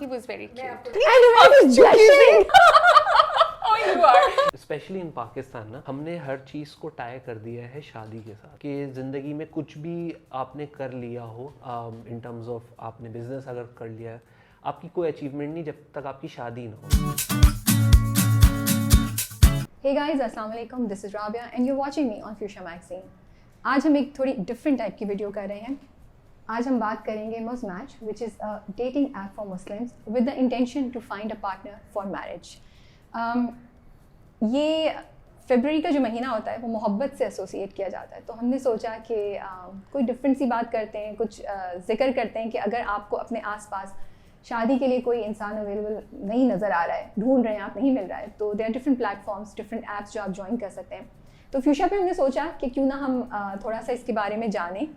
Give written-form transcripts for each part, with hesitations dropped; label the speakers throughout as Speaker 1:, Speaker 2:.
Speaker 1: he was very cute.
Speaker 2: And I was blushing.
Speaker 1: Oh, you are.
Speaker 3: Specially in Pakistan ना हमने हर चीज़ को tie कर दिया है शादी के साथ कि ज़िंदगी में कुछ भी आपने कर लिया हो इन टर्म्स ऑफ आपने बिजनेस अगर कर लिया है आपकी कोई अचीवमेंट नहीं जब तक आपकी शादी ना हो.
Speaker 2: Hey guys, अस्सलाम वालेकुम. This is Rabia and you're watching me on Fuchsia Magazine. आज हम एक थोड़ी डिफरेंट टाइप की वीडियो कर रहे हैं. आज हम बात करेंगे Muzmatch, which is a dating app for Muslims with the intention to find a partner for marriage. ये फरवरी का जो महीना होता है वो मोहब्बत से एसोसिएट किया जाता है, तो हमने सोचा कि कोई डिफरेंट सी बात करते हैं, कुछ जिक्र करते हैं कि अगर आपको अपने आसपास शादी के लिए कोई इंसान अवेलेबल नहीं नज़र आ रहा है, ढूंढ रहे हैं आप, नहीं मिल रहा है, तो there are different platforms, different apps जो आप ज्वाइन कर सकते हैं. तो फ्यूचर पे हमने सोचा कि क्यों ना हम थोड़ा सा इसके बारे में जानें,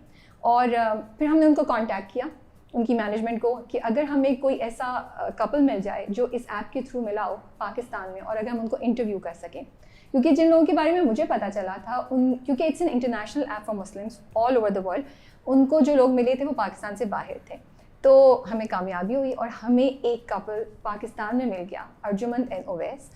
Speaker 2: और फिर हमने उनको कांटेक्ट किया, उनकी मैनेजमेंट को, कि अगर हमें कोई ऐसा कपल मिल जाए जो इस ऐप के थ्रू मिला हो पाकिस्तान में, और अगर हम उनको इंटरव्यू कर सकें. क्योंकि जिन लोगों के बारे में मुझे पता चला था क्योंकि it's an international app for Muslims all over the world, उनको जो लोग मिले थे वो पाकिस्तान से बाहर थे. तो हमें कामयाबी हुई और हमें एक कपल पाकिस्तान में मिल गया, अर्जुमन एंड ओवैस,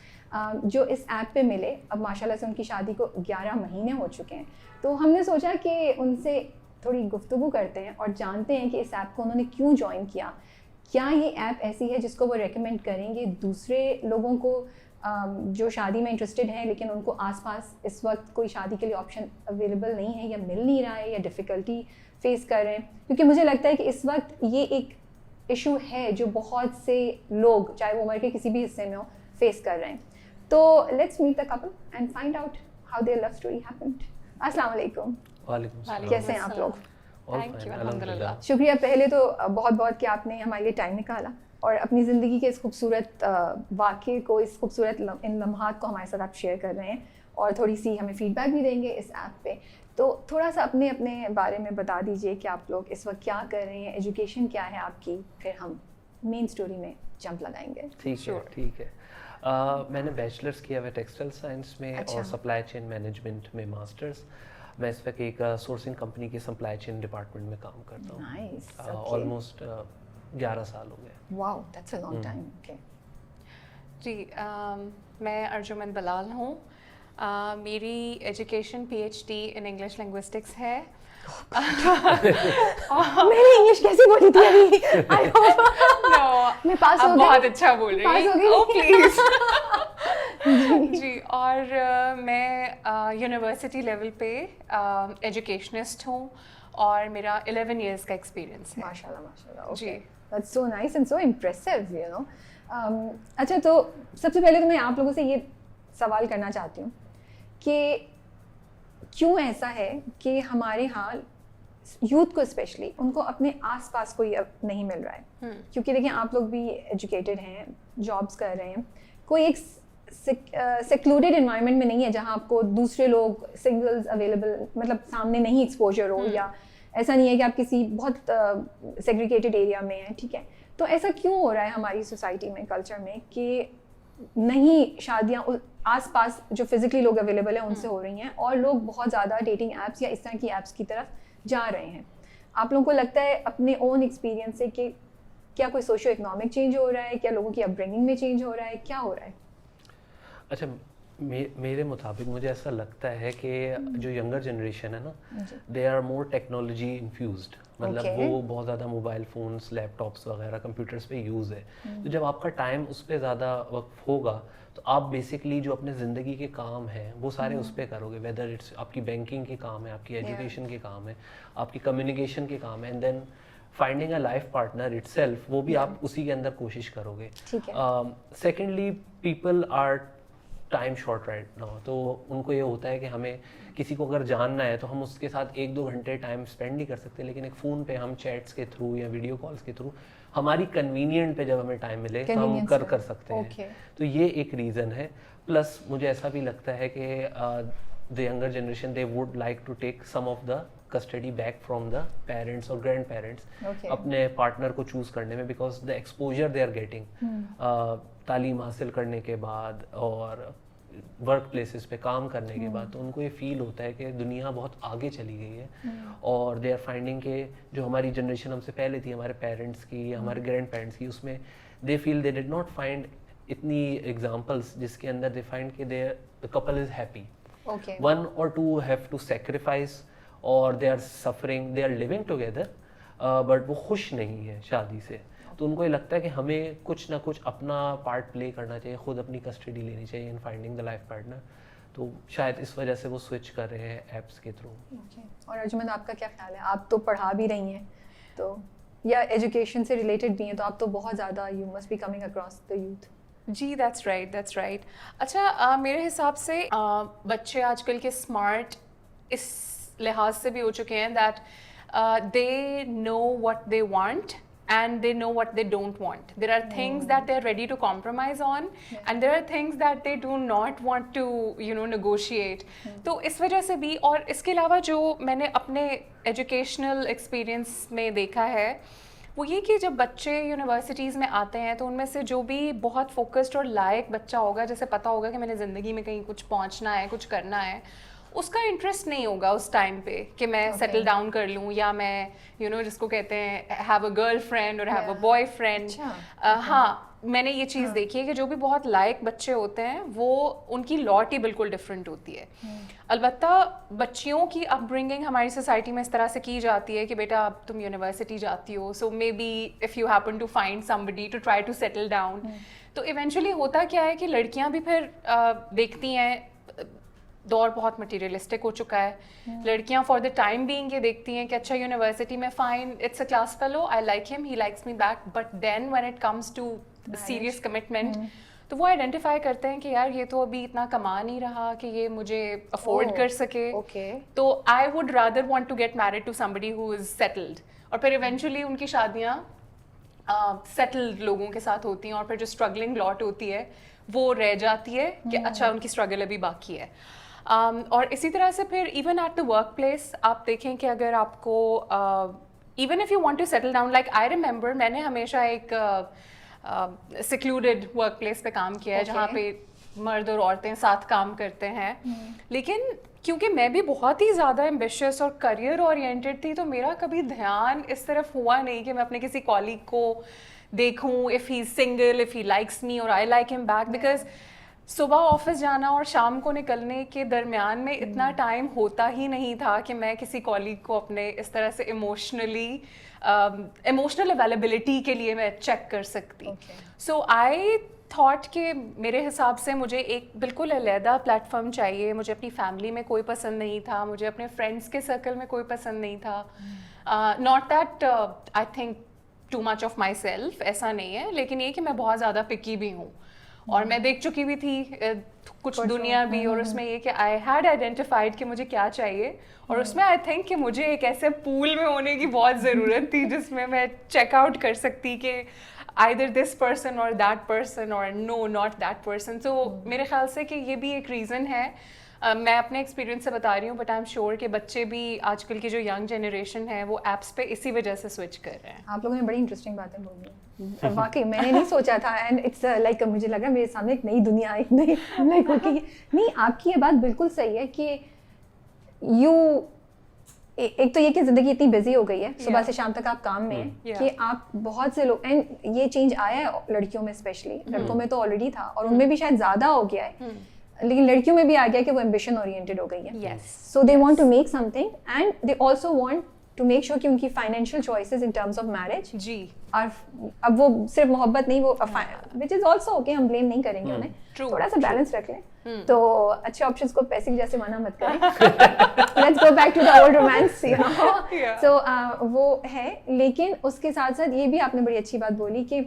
Speaker 2: जो इस ऐप पे मिले. अब माशाल्लाह से उनकी शादी को 11 महीने हो चुके हैं. तो हमने सोचा कि उनसे थोड़ी गुफ्तगू करते हैं और जानते हैं कि इस ऐप को उन्होंने क्यों ज्वाइन किया, क्या ये ऐप ऐसी है जिसको वो रेकमेंड करेंगे दूसरे लोगों को जो शादी में इंटरेस्टेड हैं लेकिन उनको आसपास इस वक्त कोई शादी के लिए ऑप्शन अवेलेबल नहीं है, या मिल नहीं रहा है, या डिफ़िकल्टी फेस कर रहे हैं. क्योंकि मुझे लगता है कि इस वक्त ये एक इशू है जो बहुत से लोग, चाहे वो उम्र के किसी भी हिस्से में हो, फेस कर रहे हैं. तो let's meet the couple and find out how their love story happened. अस्सलाम वालेकुम.
Speaker 3: वालेकुम सलाम.
Speaker 2: कैसे हैं आप लोग?
Speaker 1: Thank you, अल्हम्दुलिल्लाह.
Speaker 2: शुक्रिया पहले तो बहुत बहुत कि आपने हमारे लिए टाइम निकाला और अपनी ज़िंदगी के इस खूबसूरत वाक़े को, इस खूबसूरत इन लम्हात को हमारे साथ आप शेयर कर रहे हैं, और थोड़ी सी हमें फ़ीडबैक भी देंगे इस ऐप पे. तो थोड़ा सा अपने अपने बारे में बता दीजिए कि आप लोग इस वक्त क्या कर रहे हैं, एजुकेशन क्या है आपकी, फिर हम मेन स्टोरी में जंप लगाएंगे.
Speaker 3: ठीक है. मैंने बैचलर्स किया हुआ टेक्सटाइल साइंस में.
Speaker 2: अच्छा.
Speaker 3: और सप्लाई चेन मैनेजमेंट में मास्टर्स. मैं इस वक्त एक सोर्सिंग कंपनी के सप्लाई चेन डिपार्टमेंट में काम करता हूँ.
Speaker 2: नाइस.
Speaker 3: ऑलमोस्ट 11 साल हो गए.
Speaker 2: Wow, that's a long time. Okay
Speaker 1: जी, मैं अर्जुमन बलाल हूँ. मेरी education PhD in English linguistics है.
Speaker 2: मैंने इंग्लिश कैसे बोली थी अभी? आई होप मैं पास हो गई.
Speaker 1: बहुत अच्छा बोल रही
Speaker 2: पास हो गई.
Speaker 1: हैं. Oh please. जी, और मैं यूनिवर्सिटी लेवल पे एजुकेशनिस्ट हूँ और मेरा 11 इयर्स का एक्सपीरियंस है.
Speaker 2: माशाल्लाह माशाल्लाह.
Speaker 1: जी.
Speaker 2: That's so nice and so impressive, you know. अच्छा, तो सबसे पहले तो मैं आप लोगों से ये सवाल करना चाहती हूँ कि क्यों ऐसा है कि हमारे यहाँ यूथ को स्पेशली उनको अपने आसपास कोई अब नहीं मिल रहा है. क्योंकि देखिए, आप लोग भी एजुकेटेड हैं, जॉब्स कर रहे हैं, कोई एक सेक्लूडेड एनवायरनमेंट में नहीं है जहाँ आपको दूसरे लोग, सिंगल्स अवेलेबल, मतलब सामने नहीं एक्सपोजर हो, या ऐसा नहीं है कि आप किसी बहुत सेग्रीगेटेड एरिया में हैं. ठीक है, तो ऐसा क्यों हो रहा है हमारी सोसाइटी में, कल्चर में, कि नहीं शादियाँ आसपास जो फिजिकली लोग अवेलेबल हैं उनसे हो रही हैं, और लोग बहुत ज़्यादा डेटिंग ऐप्स या इस तरह की ऐप्स की तरफ जा रहे हैं. आप लोगों को लगता है अपने ओन एक्सपीरियंस से कि क्या कोई सोशो इकोनॉमिक चेंज हो रहा है, क्या लोगों की अपब्रिंगिंग में चेंज हो रहा है, क्या हो रहा है?
Speaker 3: अच्छा, मेरे मुताबिक मुझे ऐसा लगता है कि जो यंगर जनरेशन है ना, they are more technology infused. मतलब वो बहुत ज़्यादा मोबाइल फ़ोन्स, लैपटॉप्स वगैरह, कंप्यूटर्स पे यूज़ है. तो जब आपका टाइम उस पर ज़्यादा वक्त होगा तो आप बेसिकली जो अपने ज़िंदगी के काम हैं वो सारे उस पर करोगे. वेदर इट्स आपकी बैंकिंग के काम है, आपकी एजुकेशन के काम है, आपकी कम्युनिकेशन के काम है, and then finding a life partner itself, वो भी आप उसी के अंदर कोशिश करोगे. Secondly, people are time short right now. तो उनको ये होता है कि हमें किसी को अगर जानना है तो हम उसके साथ 1-2 घंटे टाइम स्पेंड नहीं कर सकते, लेकिन एक फ़ोन पे हम चैट्स के थ्रू या वीडियो कॉल्स के थ्रू हमारी कन्वीनियंट पे जब हमें टाइम मिले तो हम कर सकते हैं. तो ये एक रीज़न है. प्लस मुझे ऐसा भी लगता है कि the younger generation, they would like to take some of the custody back from the parents और ग्रैंड पेरेंट्स अपने पार्टनर को चूज़ करने में, because the exposure they are getting तालीम हासिल करने के बाद, और वर्क प्लेसेस पे काम करने के बाद, तो उनको ये फील होता है कि दुनिया बहुत आगे चली गई है और दे आर फाइंडिंग के जो हमारी जनरेशन हमसे पहले थी, हमारे पेरेंट्स की या हमारे ग्रैंड पेरेंट्स की, उसमें they feel they did not find इतनी एग्जांपल्स जिसके अंदर दे फाइंड कि the couple is happy, one और टू हैव टू सैक्रिफाइस और they are suffering, they are living together but वो खुश नहीं है शादी से। तो उनको ये लगता है कि हमें कुछ ना कुछ अपना पार्ट प्ले करना चाहिए, खुद अपनी कस्टडी लेनी चाहिए इन फाइंडिंग द लाइफ पार्टनर। तो शायद इस वजह से वो स्विच कर रहे हैं ऐप्स के थ्रू।
Speaker 2: और अर्जुमन, आपका क्या ख्याल है? आप तो पढ़ा भी रही हैं, तो या एजुकेशन से रिलेटेड भी हैं, तो आप तो बहुत ज़्यादा you must be coming across the youth.
Speaker 1: जी, दैट्स राइट। अच्छा, मेरे हिसाब से बच्चे आजकल के स्मार्ट इस लिहाज से भी हो चुके हैं that they know what they want and they know what they don't want. There are things that they're ready to compromise on, and there are things that they do not want to, negotiate. तो इस वजह से भी, और इसके अलावा जो मैंने अपने एजुकेशनल एक्सपीरियंस में देखा है वो ये कि जब बच्चे यूनिवर्सिटीज़ में आते हैं तो उनमें से जो भी बहुत फोकस्ड और लायक बच्चा होगा, जैसे पता होगा कि मैंने ज़िंदगी में कहीं कुछ पहुंचना है, कुछ करना है, उसका इंटरेस्ट नहीं होगा उस टाइम पे कि मैं सेटल डाउन कर लूँ या मैं जिसको कहते हैं हैव अ गर्लफ्रेंड और हैव अ बॉयफ्रेंड। हाँ, मैंने ये चीज़ देखी है कि जो भी बहुत लायक बच्चे होते हैं वो उनकी लॉट ही बिल्कुल डिफरेंट होती है। अलबत्ता बच्चियों की अपब्रिंगिंग हमारी सोसाइटी में इस तरह से की जाती है कि बेटा अब तुम यूनिवर्सिटी जाती हो, so maybe if you happen to find somebody to try to settle down, तो इवेंचुअली होता क्या है कि लड़कियां भी फिर देखती हैं, दौर बहुत मटीरियलिस्टिक हो चुका है, लड़कियां फॉर द टाइम बीइंग ये देखती हैं कि अच्छा यूनिवर्सिटी में fine, it's a class fellow, I like him, he likes me back, but then when it comes to serious commitment तो वो आइडेंटिफाई करते हैं कि यार ये तो अभी इतना कमा नहीं रहा कि ये मुझे अफोर्ड कर सके, तो I would rather want to get married to somebody who is settled. और फिर इवेंचुअली उनकी शादियाँ सेटल्ड लोगों के साथ होती हैं और फिर जो स्ट्रगलिंग लॉट होती है वो रह जाती है कि अच्छा उनकी स्ट्रगल अभी बाकी है। और इसी तरह से फिर even at the work place आप देखें कि अगर आपको even if you want to settle down, like I remember मैंने हमेशा एक सिक्लूडेड वर्क प्लेस पे काम किया है जहाँ पे मर्द और औरतें साथ काम करते हैं, लेकिन क्योंकि मैं भी बहुत ही ज़्यादा एम्बिशियस और करियर ओरिएंटेड थी तो मेरा कभी ध्यान इस तरफ हुआ नहीं कि मैं अपने किसी कॉलीग को देखूं, if he is single, if he likes me और I like him back, because सुबह ऑफिस जाना और शाम को निकलने के दरमियान में इतना टाइम होता ही नहीं था कि मैं किसी कॉलीग को अपने इस तरह से इमोशनल अवेलेबिलिटी के लिए मैं चेक कर सकती। सो आई थॉट कि मेरे हिसाब से मुझे एक बिल्कुल अलहदा प्लेटफॉर्म चाहिए, मुझे अपनी फैमिली में कोई पसंद नहीं था, मुझे अपने फ्रेंड्स के सर्कल में कोई पसंद नहीं था, not that I think too much of my self, ऐसा नहीं है, लेकिन ये कि मैं बहुत ज़्यादा पिकी भी हूँ और मैं देख चुकी भी थी कुछ दुनिया भी, और उसमें ये कि आई हैड आइडेंटिफाइड कि मुझे क्या चाहिए, और उसमें आई थिंक कि मुझे एक ऐसे पूल में होने की बहुत ज़रूरत थी जिसमें मैं चेकआउट कर सकती कि either this person or that person or no not that person। so मेरे ख्याल से कि ये भी एक रीज़न है, मैं अपने एक्सपीरियंस से बता रही हूँ, बट आई एम श्योर कि बच्चे भी आजकल की जो यंग जनरेशन है वो एप्स पे इसी वजह से स्विच कर रहे हैं।
Speaker 2: आप लोगों ने बड़ी इंटरेस्टिंग बातें बोली, वाकई मैंने नहीं सोचा था, एंड इट्स लाइक मुझे लग रहा है मेरे सामने एक नई दुनिया, एक नई लाइक ओके नहीं, आपकी ये बात बिल्कुल सही है कि एक तो ये कि ज़िंदगी इतनी बिजी हो गई है, सुबह से शाम तक आप काम में हैं कि आप बहुत से लोग, एंड ये चेंज आया है लड़कियों में स्पेशली, लड़कों में तो ऑलरेडी था और उनमें भी शायद ज़्यादा हो गया है, लेकिन लड़कियों में भी आ गया कि वो एम्बिशन ओरिएंटेड हो गई है, so they want to make something and they also want to make sure कि उनकी financial choices in terms of marriage
Speaker 1: जी,
Speaker 2: और अब वो सिर्फ मोहब्बत नहीं, वो विच इज आल्सो ओके, हम ब्लेम नहीं करेंगे उन्हें, थोड़ा सा बैलेंस रख लें, तो अच्छे ऑप्शंस को पैसे की जैसे मना मत करें, let's go back to the old romance, you know, so वो है, लेकिन उसके साथ साथ ये भी आपने बड़ी अच्छी बात बोली कि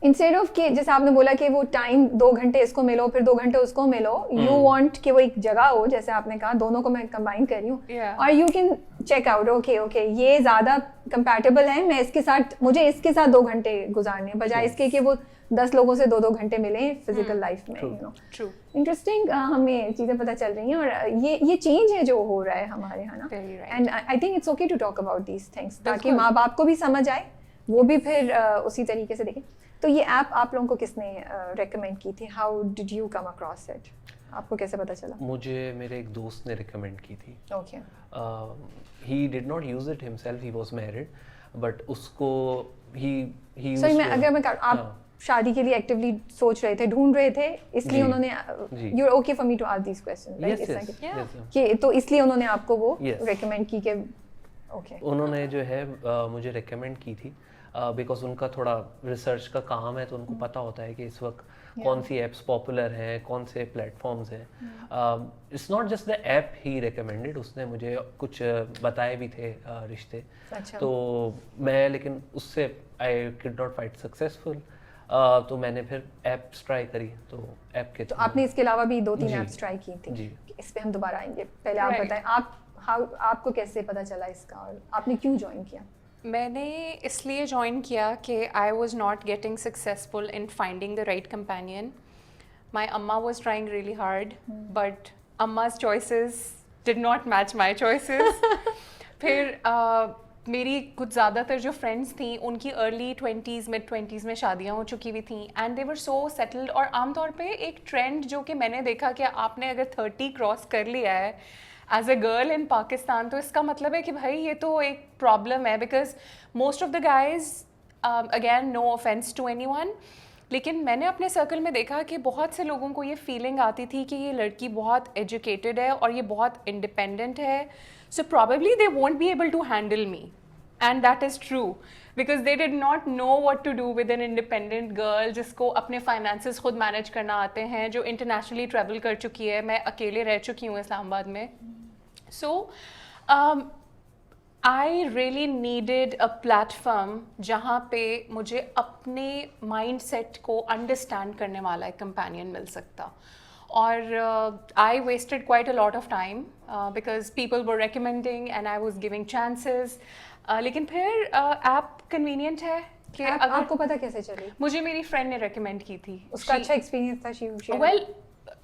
Speaker 2: इंस्टेड ऑफ कि जैसे आपने बोला कि वो टाइम 2 घंटे इसको मिलो फिर 2 घंटे उसको मिलो, यू वांट कि वो एक जगह हो, जैसे आपने कहा दोनों को मैं कंबाइन कर रही हूँ, और you can check out okay ये ज़्यादा कंपैटिबल है, मैं इसके साथ, मुझे इसके साथ 2 घंटे गुजारने बजाय इसके कि वो 10 लोगों से 2-2 घंटे मिले फिजिकल लाइफ में, यू नो। इंटरेस्टिंग हमें चीज़ें पता चल रही हैं, और ये चेंज है जो हो रहा है हमारे यहाँ ना, and I think it's okay to talk about these things ताकि माँ बाप को भी समझ आए, वो भी फिर उसी तरीके से देखें। तो ये ऐप आप लोगों को किसने रेकमेंड की थी? How did you come across it? आपको कैसे पता चला?
Speaker 3: मुझे मेरे एक दोस्त ने रिकमेंड की थी.
Speaker 2: Okay.
Speaker 3: He did not use it himself, he was married, but उसको ही
Speaker 2: सॉरी, मैं अगर मैं आप शादी के लिए एक्टिवली सोच रहे थे, ढूंढ रहे थे, इसलिए उन्होंने you are okay for me to ask these questions, right? कि तो इसलिए उन्होंने आपको वो रेकमेंड की कि ओके.
Speaker 3: उन्होंने जो है मुझे रेकमेंड की थी बिकॉज उनका थोड़ा रिसर्च का काम है, तो उनको पता होता है कि इस वक्त कौन सी एप्स पॉपुलर हैं, कौन से प्लेटफॉर्म्स हैं. It's not just the app he recommended, उसने मुझे कुछ बताए भी थे रिश्ते.
Speaker 2: अच्छा.
Speaker 3: तो मैं लेकिन उससे I could not find successful, तो मैंने फिर एप्स ट्राई करी. तो ऐप के
Speaker 2: तो आपने इसके अलावा भी 2-3 एप्स ट्राई की थी?
Speaker 3: जी.
Speaker 2: इस पे हम दोबारा आएंगे, पहले आप बताएं आपको कैसे पता चला इसका और आपने क्यों ज्वाइन किया?
Speaker 1: मैंने इसलिए ज्वाइन किया कि I was not getting successful in finding the right companion. My अम्मा was trying really hard, but अम्माज choices did not match my choices. फिर मेरी कुछ ज़्यादातर जो फ्रेंड्स थी उनकी अर्ली 20s मिड 20s में शादियाँ हो चुकी हुई थी, and they were so settled. और आमतौर पे एक ट्रेंड जो कि मैंने देखा कि आपने अगर 30 क्रॉस कर लिया है as a girl in Pakistan, तो इसका मतलब है कि भाई ये तो एक प्रॉब्लम है. Because most of the guys, again no offence to anyone, लेकिन मैंने अपने सर्कल में देखा कि बहुत से लोगों को ये फीलिंग आती थी कि ये लड़की बहुत एजुकेटेड है और ये बहुत इंडिपेंडेंट है, so probably they won't be able to handle me. And that is true, because they did not know what to do with an independent girl जिसको अपने finances खुद manage करना आते हैं, जो internationally travel कर चुकी है. मैं अकेले रह चुकी हूँ इस्लामाबाद में. So I really needed a platform जहाँ पे मुझे अपने mindset को understand करने वाला एक companion मिल सकता. और I wasted quite a lot of time because people were recommending and I was giving chances. लेकिन फिर ऐप convenient है कि अगर
Speaker 2: आपको पता कैसे चली?
Speaker 1: मुझे मेरी फ्रेंड ने recommend की थी.
Speaker 2: उसका अच्छा एक्सपीरियंस था?
Speaker 1: Well,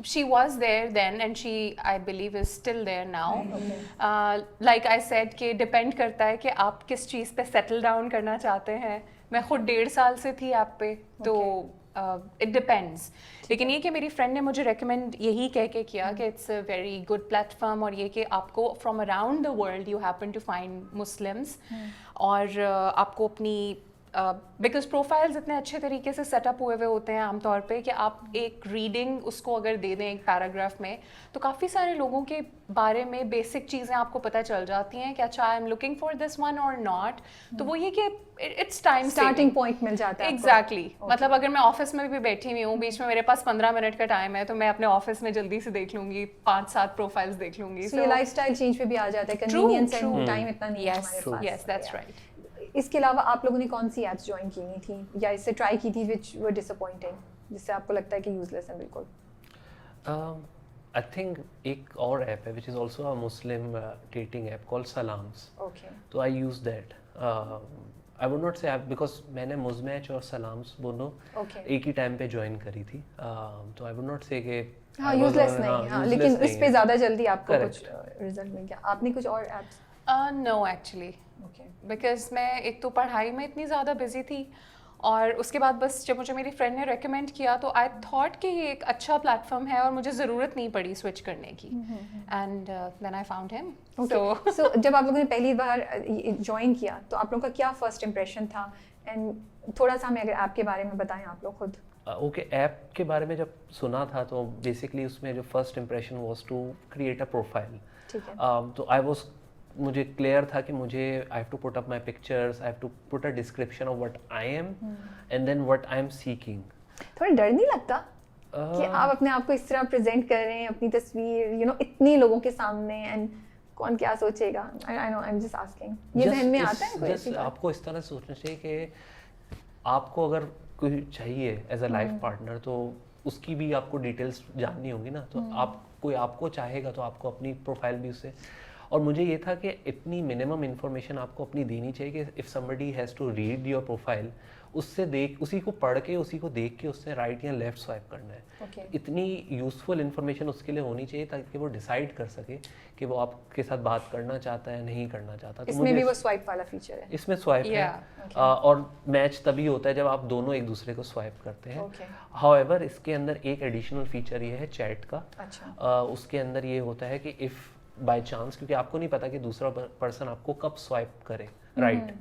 Speaker 1: she was there then and she, I believe, is still there now. Like I said कि depend करता है कि आप किस चीज़ पे settle down करना चाहते हैं. मैं खुद 1.5 साल से थी ऐप पे, तो इट डिपेंड्स. लेकिन ये कि मेरी फ्रेंड ने मुझे रेकमेंड यही कह के किया कि it's a very good platform, और ये कि आपको from around the world you happen to find Muslims, और आपको अपनी बिकॉज प्रोफाइल्स इतने अच्छे तरीके से सेटअप हुए हुए होते हैं आमतौर पे कि आप एक रीडिंग उसको अगर दे दें एक पैराग्राफ में, तो काफ़ी सारे लोगों के बारे में बेसिक चीज़ें आपको पता चल जाती हैं कि अच्छा I am looking for this one और नॉट. तो वो ये कि इट्स टाइम
Speaker 2: स्टार्टिंग पॉइंट मिल जाता है.
Speaker 1: एग्जैक्टली. मतलब अगर मैं ऑफिस में भी बैठी हुई हूँ, बीच में मेरे पास 15 मिनट का टाइम है, तो मैं अपने ऑफिस में जल्दी से देख लूंगी, 5-7 प्रोफाइल्स देख लूंगी.
Speaker 2: So ये लाइफस्टाइल चेंज पे भी आ जाता है, कन्वीनियंस एंड टाइम इतना नहीं है हमारे पास.
Speaker 1: Yes, that's right.
Speaker 2: इसके अलावा आप लोगों ने कौन सी एप्स ज्वाइन की थी या इससे ट्राई की थी विच वर डिसअपॉइंटिंग, जिससे आपको लगता है कि यूजलेस है बिल्कुल?
Speaker 3: आई थिंक एक और ऐप है which is also a Muslim dating app called Salams.
Speaker 2: Okay.
Speaker 3: तो I use that. I would not say app because मैंने मुजमैच और सलाम्स दोनों एक ही टाइम पे ज्वाइन करी थी. तो आई वुड नॉट से कि
Speaker 2: यूजलेस नहीं. हाँ, लेकिन इस पे ज़्यादा जल्दी आपको कुछ रिजल्ट मिल गया. आपने कुछ और एप्स?
Speaker 1: नो एक्चुअली, बिकॉज मैं एक तो पढ़ाई में इतनी ज़्यादा बिजी थी, और उसके बाद बस जब मुझे मेरी फ्रेंड ने रेकमेंड किया तो आई थॉट कि ये एक अच्छा प्लेटफॉर्म है और मुझे ज़रूरत नहीं पड़ी स्विच करने की. And then I found him.
Speaker 2: So जब आप लोगों ने पहली बार ज्वाइन किया तो आप लोगों का क्या फर्स्ट इंप्रेशन था, एंड थोड़ा सा हमें अगर ऐप के बारे में बताएं आप लोग खुद.
Speaker 3: ओके, ऐप के बारे में जब सुना था तो बेसिकली उसमें जो first impression was to create a profile.
Speaker 2: ठीक है.
Speaker 3: तो आई वाज, मुझे क्लियर था कि मुझे I have to put up my pictures, I have to put a description of what I am and then what I am seeking.
Speaker 2: थोड़ा डर नहीं लगता कि आप अपने आप को इस तरह प्रेजेंट कर रहे हैं, अपनी तस्वीर यू नो इतने लोगों के सामने, एंड कौन क्या सोचेगा? I know, I am just asking. ये ध्यान में आता है कोई ऐसी बात?
Speaker 3: आपको इस तरह से सोचना चाहिए कि आपको अगर कोई चाहिए एज अ लाइफ पार्टनर, तो उसकी भी आपको डिटेल्स जाननी होगी ना. तो आप कोई आपको चाहेगा तो आपको अपनी प्रोफाइल भी उससे, और मुझे ये था कि इतनी मिनिमम इन्फॉर्मेशन आपको अपनी देनी चाहिए कि if somebody has to read your profile, उससे देख, उसी को पढ़ के, उसी को देख के उससे राइट या लेफ्ट स्वाइप करना है। इतनी यूज़फुल इन्फॉर्मेशन उसके लिए होनी चाहिए ताकि वो डिसाइड कर सके कि वो आपके साथ बात करना चाहता है, नहीं करना चाहता। तो
Speaker 2: इसमें भी वो स्वाइप वाला फीचर है?
Speaker 3: इसमें स्वाइप है, और मैच तभी होता है जब आप दोनों एक दूसरे को स्वाइप करते हैं। हाउएवर इसके अंदर एक एडिशनल फीचर ये है चैट का। उसके अंदर ये होता है कि इफ़ बाय चांस, क्योंकि आपको नहीं पता कि दूसरा पर्सन आपको कब स्वाइप करे राइट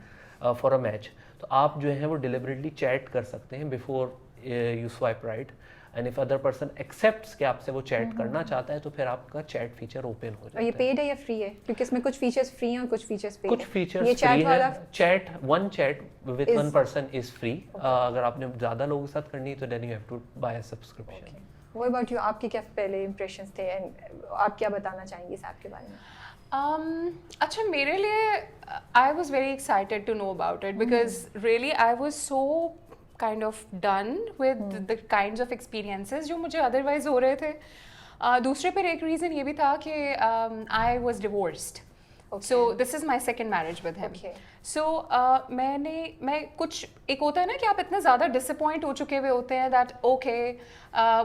Speaker 3: फॉर अ मैच, तो आप जो है वो डिलिबरेटली चैट कर सकते हैं before you swipe right, and if other person accepts कि आपसे वो चैट करना चाहता है तो फिर आपका चैट फीचर ओपन हो जाता है।
Speaker 2: ये पेड है या फ्री है? क्योंकि इसमें कुछ फीचर्स फ्री हैं और कुछ फीचर्स पेड हैं।
Speaker 3: कुछ फीचर्स फ्री है। Chat with one person is free. अगर आपने ज़्यादा लोगों के साथ करनी है तो then you have to buy a subscription.
Speaker 2: What about you? आपके क्या पहले इंप्रेशंस थे एंड आप क्या बताना चाहेंगे इस ऐप के बारे में?
Speaker 1: अच्छा, मेरे लिए I was very excited to know about it because really I was so kind of done with the kinds of experiences जो मुझे otherwise हो रहे थे। दूसरे पर एक reason ये भी था कि I was divorced. So this is my second marriage with him. So मैं कुछ एक होता है ना कि आप इतना ज़्यादा disappoint हो चुके हुए होते हैं that okay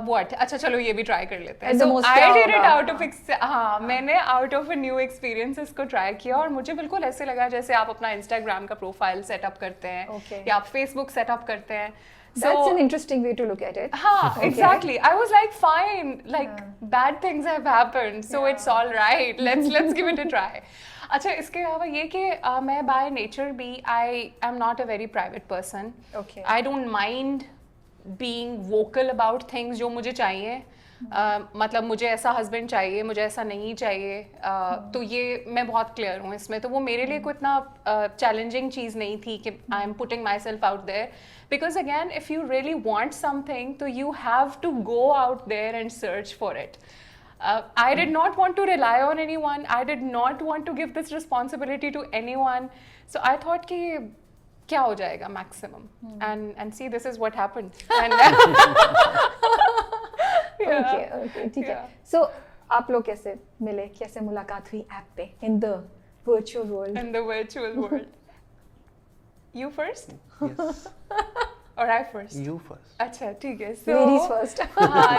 Speaker 1: what, अच्छा चलो ये भी try कर लेते हैं। So I did it out of मैंने out of a new experiences को try किया और मुझे बिल्कुल ऐसे लगा जैसे आप अपना Instagram का profile setup करते हैं या आप Facebook setup करते हैं।
Speaker 2: That's an interesting way to look at it.
Speaker 1: Exactly. I was like, fine, like bad things have happened, so it's all right. Let's give it a try. अच्छा, इसके अलावा ये कि मैं by nature भी I am not a very private person. I don't mind being vocal about things जो मुझे चाहिए। मतलब मुझे ऐसा हस्बैंड चाहिए, मुझे ऐसा नहीं चाहिए, तो ये मैं बहुत क्लियर हूँ इसमें। तो वो मेरे लिए कोई इतना चैलेंजिंग चीज़ नहीं थी कि I am putting myself out there, because again if you really want something तो you have to go out there and search for it. I did not want to rely on anyone. I did not want to give this responsibility to anyone. So I thought कि क्या हो जाएगा maximum, and see this is what happened.
Speaker 2: Okay, ठीक है। So आप लोग कैसे मिले, कैसे मुलाकात हुई ऐप पे in the virtual world?
Speaker 1: In the virtual world. You first?
Speaker 3: Yes.
Speaker 1: Or I first?
Speaker 3: You first.
Speaker 1: अच्छा, ठीक है। So
Speaker 2: ladies first.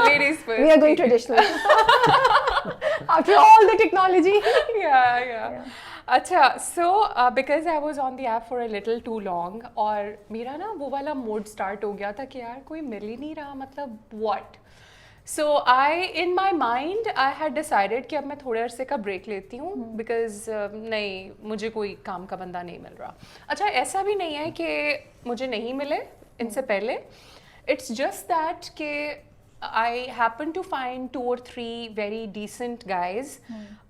Speaker 1: Ladies first.
Speaker 2: We are going traditional. After all the technology.
Speaker 1: Yeah. अच्छा, so because I was on the app for a little too long और मेरा ना वो वाला mode start हो गया था कि यार कोई मिल ही नहीं रहा, मतलब what? So in my mind I had decided कि अब मैं थोड़े अरसे का ब्रेक लेती हूँ because नहीं, मुझे कोई काम का बंदा नहीं मिल रहा। अच्छा, ऐसा भी नहीं है कि मुझे नहीं मिले इनसे पहले, it's just that कि I happened to find 2 or 3 very decent guys,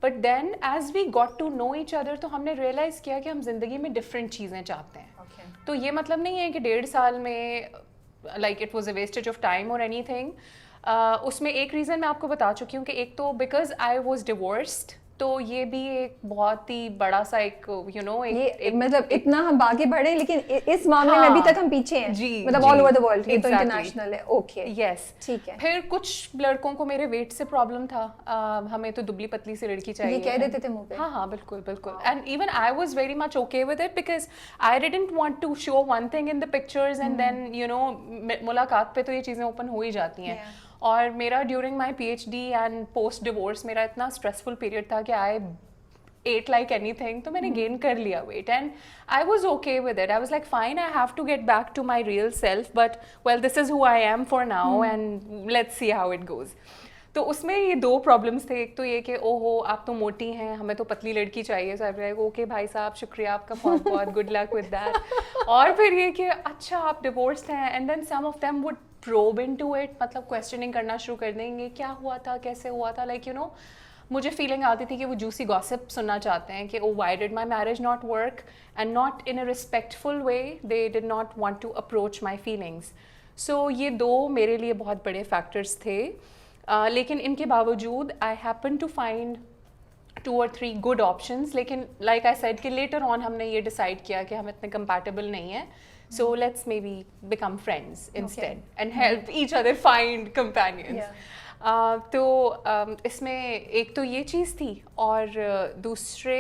Speaker 1: but then as we got to know each other तो हमने realize किया कि हम ज़िंदगी में different चीज़ें चाहते हैं। तो ये मतलब नहीं है कि 1.5 साल में like it was a wastage of time or anything। उसमें एक रीज़न मैं आपको बता चुकी हूँ कि एक तो बिकॉज आई वॉज डिवोर्स्ड, तो ये भी एक बहुत ही बड़ा सा एक
Speaker 2: मतलब इतना हम आगे बढ़े लेकिन इस मामले में अभी तक हम पीछे हैं जी, मतलब ऑल ओवर द वर्ल्ड, ये तो इंटरनेशनल है। ओके,
Speaker 1: यस,
Speaker 2: ठीक है।
Speaker 1: फिर कुछ लड़कों को मेरे वेट से प्रॉब्लम था, हमें तो दुबली पतली सी लड़की चाहिए,
Speaker 2: ये कह देते थे मुंह पे।
Speaker 1: हाँ, बिल्कुल। And even I was very much okay with it because I didn't want to show one thing in the pictures and then मुलाकात पे तो ये चीज़ें ओपन हो ही जाती हैं। और मेरा during my PhD and post divorce मेरा इतना स्ट्रेसफुल पीरियड था कि आई एट लाइक एनीथिंग, तो मैंने गेन कर लिया weight and I was okay with it. I was like fine, I have to get back to my real self, but well this is who I am for now and let's see how it goes. तो उसमें ये 2 problems थे। एक तो ये कि ओहो आप तो मोटी हैं, हमें तो पतली लड़की चाहिए। सो आई ओके भाई साहब, शुक्रिया आपका बहुत बहुत, गुड लक विद दैट। और फिर ये कि अच्छा आप डिवोर्स्ड हैं, and then some of them would probe into it, मतलब क्वेश्चनिंग करना शुरू कर देंगे, क्या हुआ था, कैसे हुआ था, लाइक यू नो मुझे फीलिंग आती थी कि वो जूसी गॉसिप सुनना चाहते हैं कि oh why did my marriage not work, and not in a respectful way, they did not want to approach my feelings. So ये 2 मेरे लिए बहुत बड़े फैक्टर्स थे। लेकिन इनके बावजूद I happen to find 2 or 3 good options, लेकिन लाइक आई सेड कि लेटर ऑन हमने ये डिसाइड किया कि हम इतने कंपैटिबल नहीं हैं, so let's maybe become friends instead and help each other find companions. तो इसमें एक तो ये चीज़ थी और दूसरे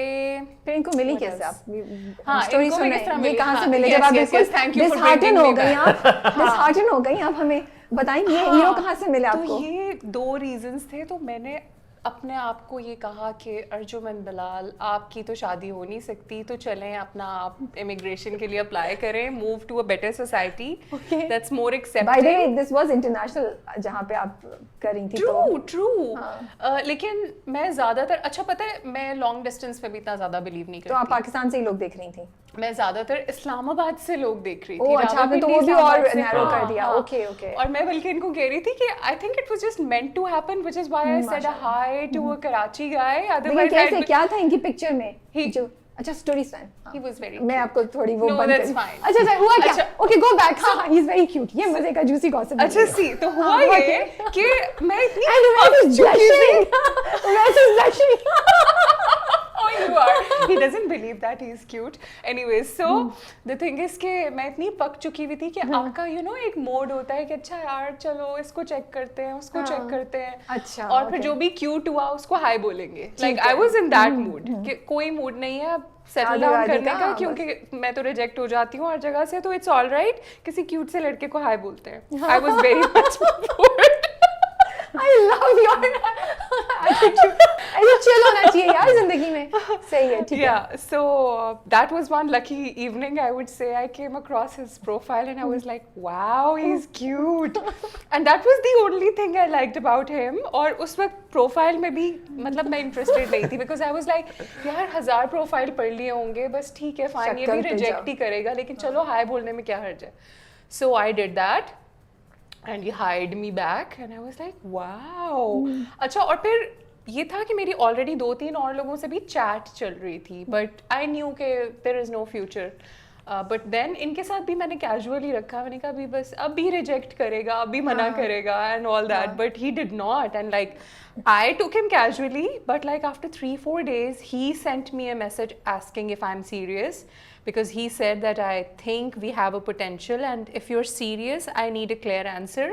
Speaker 2: फिर इनको मिली
Speaker 1: What
Speaker 2: कैसे
Speaker 1: else?
Speaker 2: आप
Speaker 1: हाँ,
Speaker 2: स्टोरी
Speaker 1: इनको
Speaker 2: सुन
Speaker 1: मैं किस तरह
Speaker 2: रहे हैं ये
Speaker 1: मिली?
Speaker 2: कहाँ से
Speaker 1: हाँ,
Speaker 2: मिले
Speaker 1: yes,
Speaker 2: जब आप
Speaker 1: yes,
Speaker 2: बिल्कुल
Speaker 1: yes, thank you for
Speaker 2: dishearten
Speaker 1: bringing
Speaker 2: हो
Speaker 1: me
Speaker 2: गई
Speaker 1: back.
Speaker 2: आप डिसहार्टन हो गई आप हमें बताएंगे ये हीरो कहाँ से मिले आपको?
Speaker 1: तो ये 2 रीजंस थे, तो मैंने अपने आप को ये कहा कि अर्जुमंद बिलाल आपकी तो शादी हो नहीं सकती, तो चलें अपना आप इमिग्रेशन के लिए अप्लाई करें, move to a better society that's more
Speaker 2: by the way
Speaker 1: accepting.
Speaker 2: This was international जहाँ पे आप कर रही थी
Speaker 1: ट्रू ट्रू
Speaker 2: हाँ।
Speaker 1: लेकिन मैं ज़्यादातर, अच्छा पता है मैं लॉन्ग डिस्टेंस पे भी इतना ज़्यादा बिलीव नहीं
Speaker 2: तो आप
Speaker 1: करती।
Speaker 2: पाकिस्तान से ही लोग देख रही थी?
Speaker 1: मैं ज़्यादातर इस्लामाबाद से लोग देख रही थी।
Speaker 2: ओह अच्छा, आपने तो वो भी
Speaker 1: इस्लामाबाद
Speaker 2: और
Speaker 1: से,
Speaker 2: नैरो
Speaker 1: हाँ,
Speaker 2: कर दिया।
Speaker 1: हाँ।
Speaker 2: Okay okay.
Speaker 1: और मैं बल्कि इनको कह रही थी कि I think it was just meant to happen, which is why I said hi to a Karachi guy,
Speaker 2: लेकिन
Speaker 1: अदरवाइज
Speaker 2: कैसे क्या था इनकी पिक्चर में
Speaker 1: He-
Speaker 2: जो अच्छा story soon
Speaker 1: He was very
Speaker 2: मैं
Speaker 1: cute.
Speaker 2: आपको थोड़ी वो
Speaker 1: No,
Speaker 2: बंद
Speaker 1: that's
Speaker 2: करी।
Speaker 1: fine.
Speaker 2: अच्छा अच्छा हुआ क्या?
Speaker 1: अच्छा।
Speaker 2: Okay go back. हाँ ही इज वेरी क्यूट। ये मजे का जूसी गॉसिप।
Speaker 1: अच्छा सी तो हुआ
Speaker 2: हाँ,
Speaker 1: ये कि मैं इतनी
Speaker 2: एंड
Speaker 1: पक
Speaker 2: वेयर
Speaker 1: चुकी थी।
Speaker 2: Blushing where is blushing.
Speaker 1: Oh, you are. He doesn't believe that he is cute. Anyways, so the thing is कि मैं इतनी पक चुकी हुई थी कि आपका एक मोड होता है कि अच्छा यार चलो इसको चेक करते हैं, उसको चेक करते हैं,
Speaker 2: अच्छा,
Speaker 1: और फिर
Speaker 2: okay.
Speaker 1: जो भी क्यूट हुआ उसको हाय बोलेंगे। लाइक
Speaker 2: है।
Speaker 1: I was in that mood कि कोई मूड नहीं है अब सेटल
Speaker 2: शादी
Speaker 1: डाउन
Speaker 2: वादी
Speaker 1: करने
Speaker 2: का,
Speaker 1: का,
Speaker 2: बस।
Speaker 1: क्योंकि मैं तो रिजेक्ट हो जाती हूँ हर जगह से, तो इट्स ऑल राइट किसी क्यूट से लड़के को हाय बोलते हैं। आई was very much board.
Speaker 2: I love your attitude. ऐसे चिल होना चाहिए यार जिंदगी में। सही है ठीक है।
Speaker 1: Yeah, so that was one lucky evening, I would say. I came across his profile and I was like, wow, he's cute. And that was the only thing I liked about him. और उस वक्त profile में भी मतलब मैं interested नहीं थी, because I was like यार 1000 प्रोफाइल पढ़ लिए होंगे, बस ठीक है फाइन, ये भी
Speaker 2: शक्कर पे
Speaker 1: रिजेक्ट
Speaker 2: जाओ।
Speaker 1: ही करेगा, लेकिन चलो हाय बोलने में क्या हर्ज है। So I did that and he hi'd me back and I was like wow. अच्छा, और फिर ये था कि मेरी ऑलरेडी 2-3 और लोगों से भी चैट चल रही थी, बट आई न्यू के there is no future. But then इनके साथ भी मैंने कैजुअली रखा, मैंने कहा अभी बस अब भी रिजेक्ट करेगा, अब भी मना करेगा and all that, but he did not and like I took him casually, but like after 3-4 days he sent me a message asking if I'm serious, because he said that I think we have a potential and if you're serious I need a clear answer,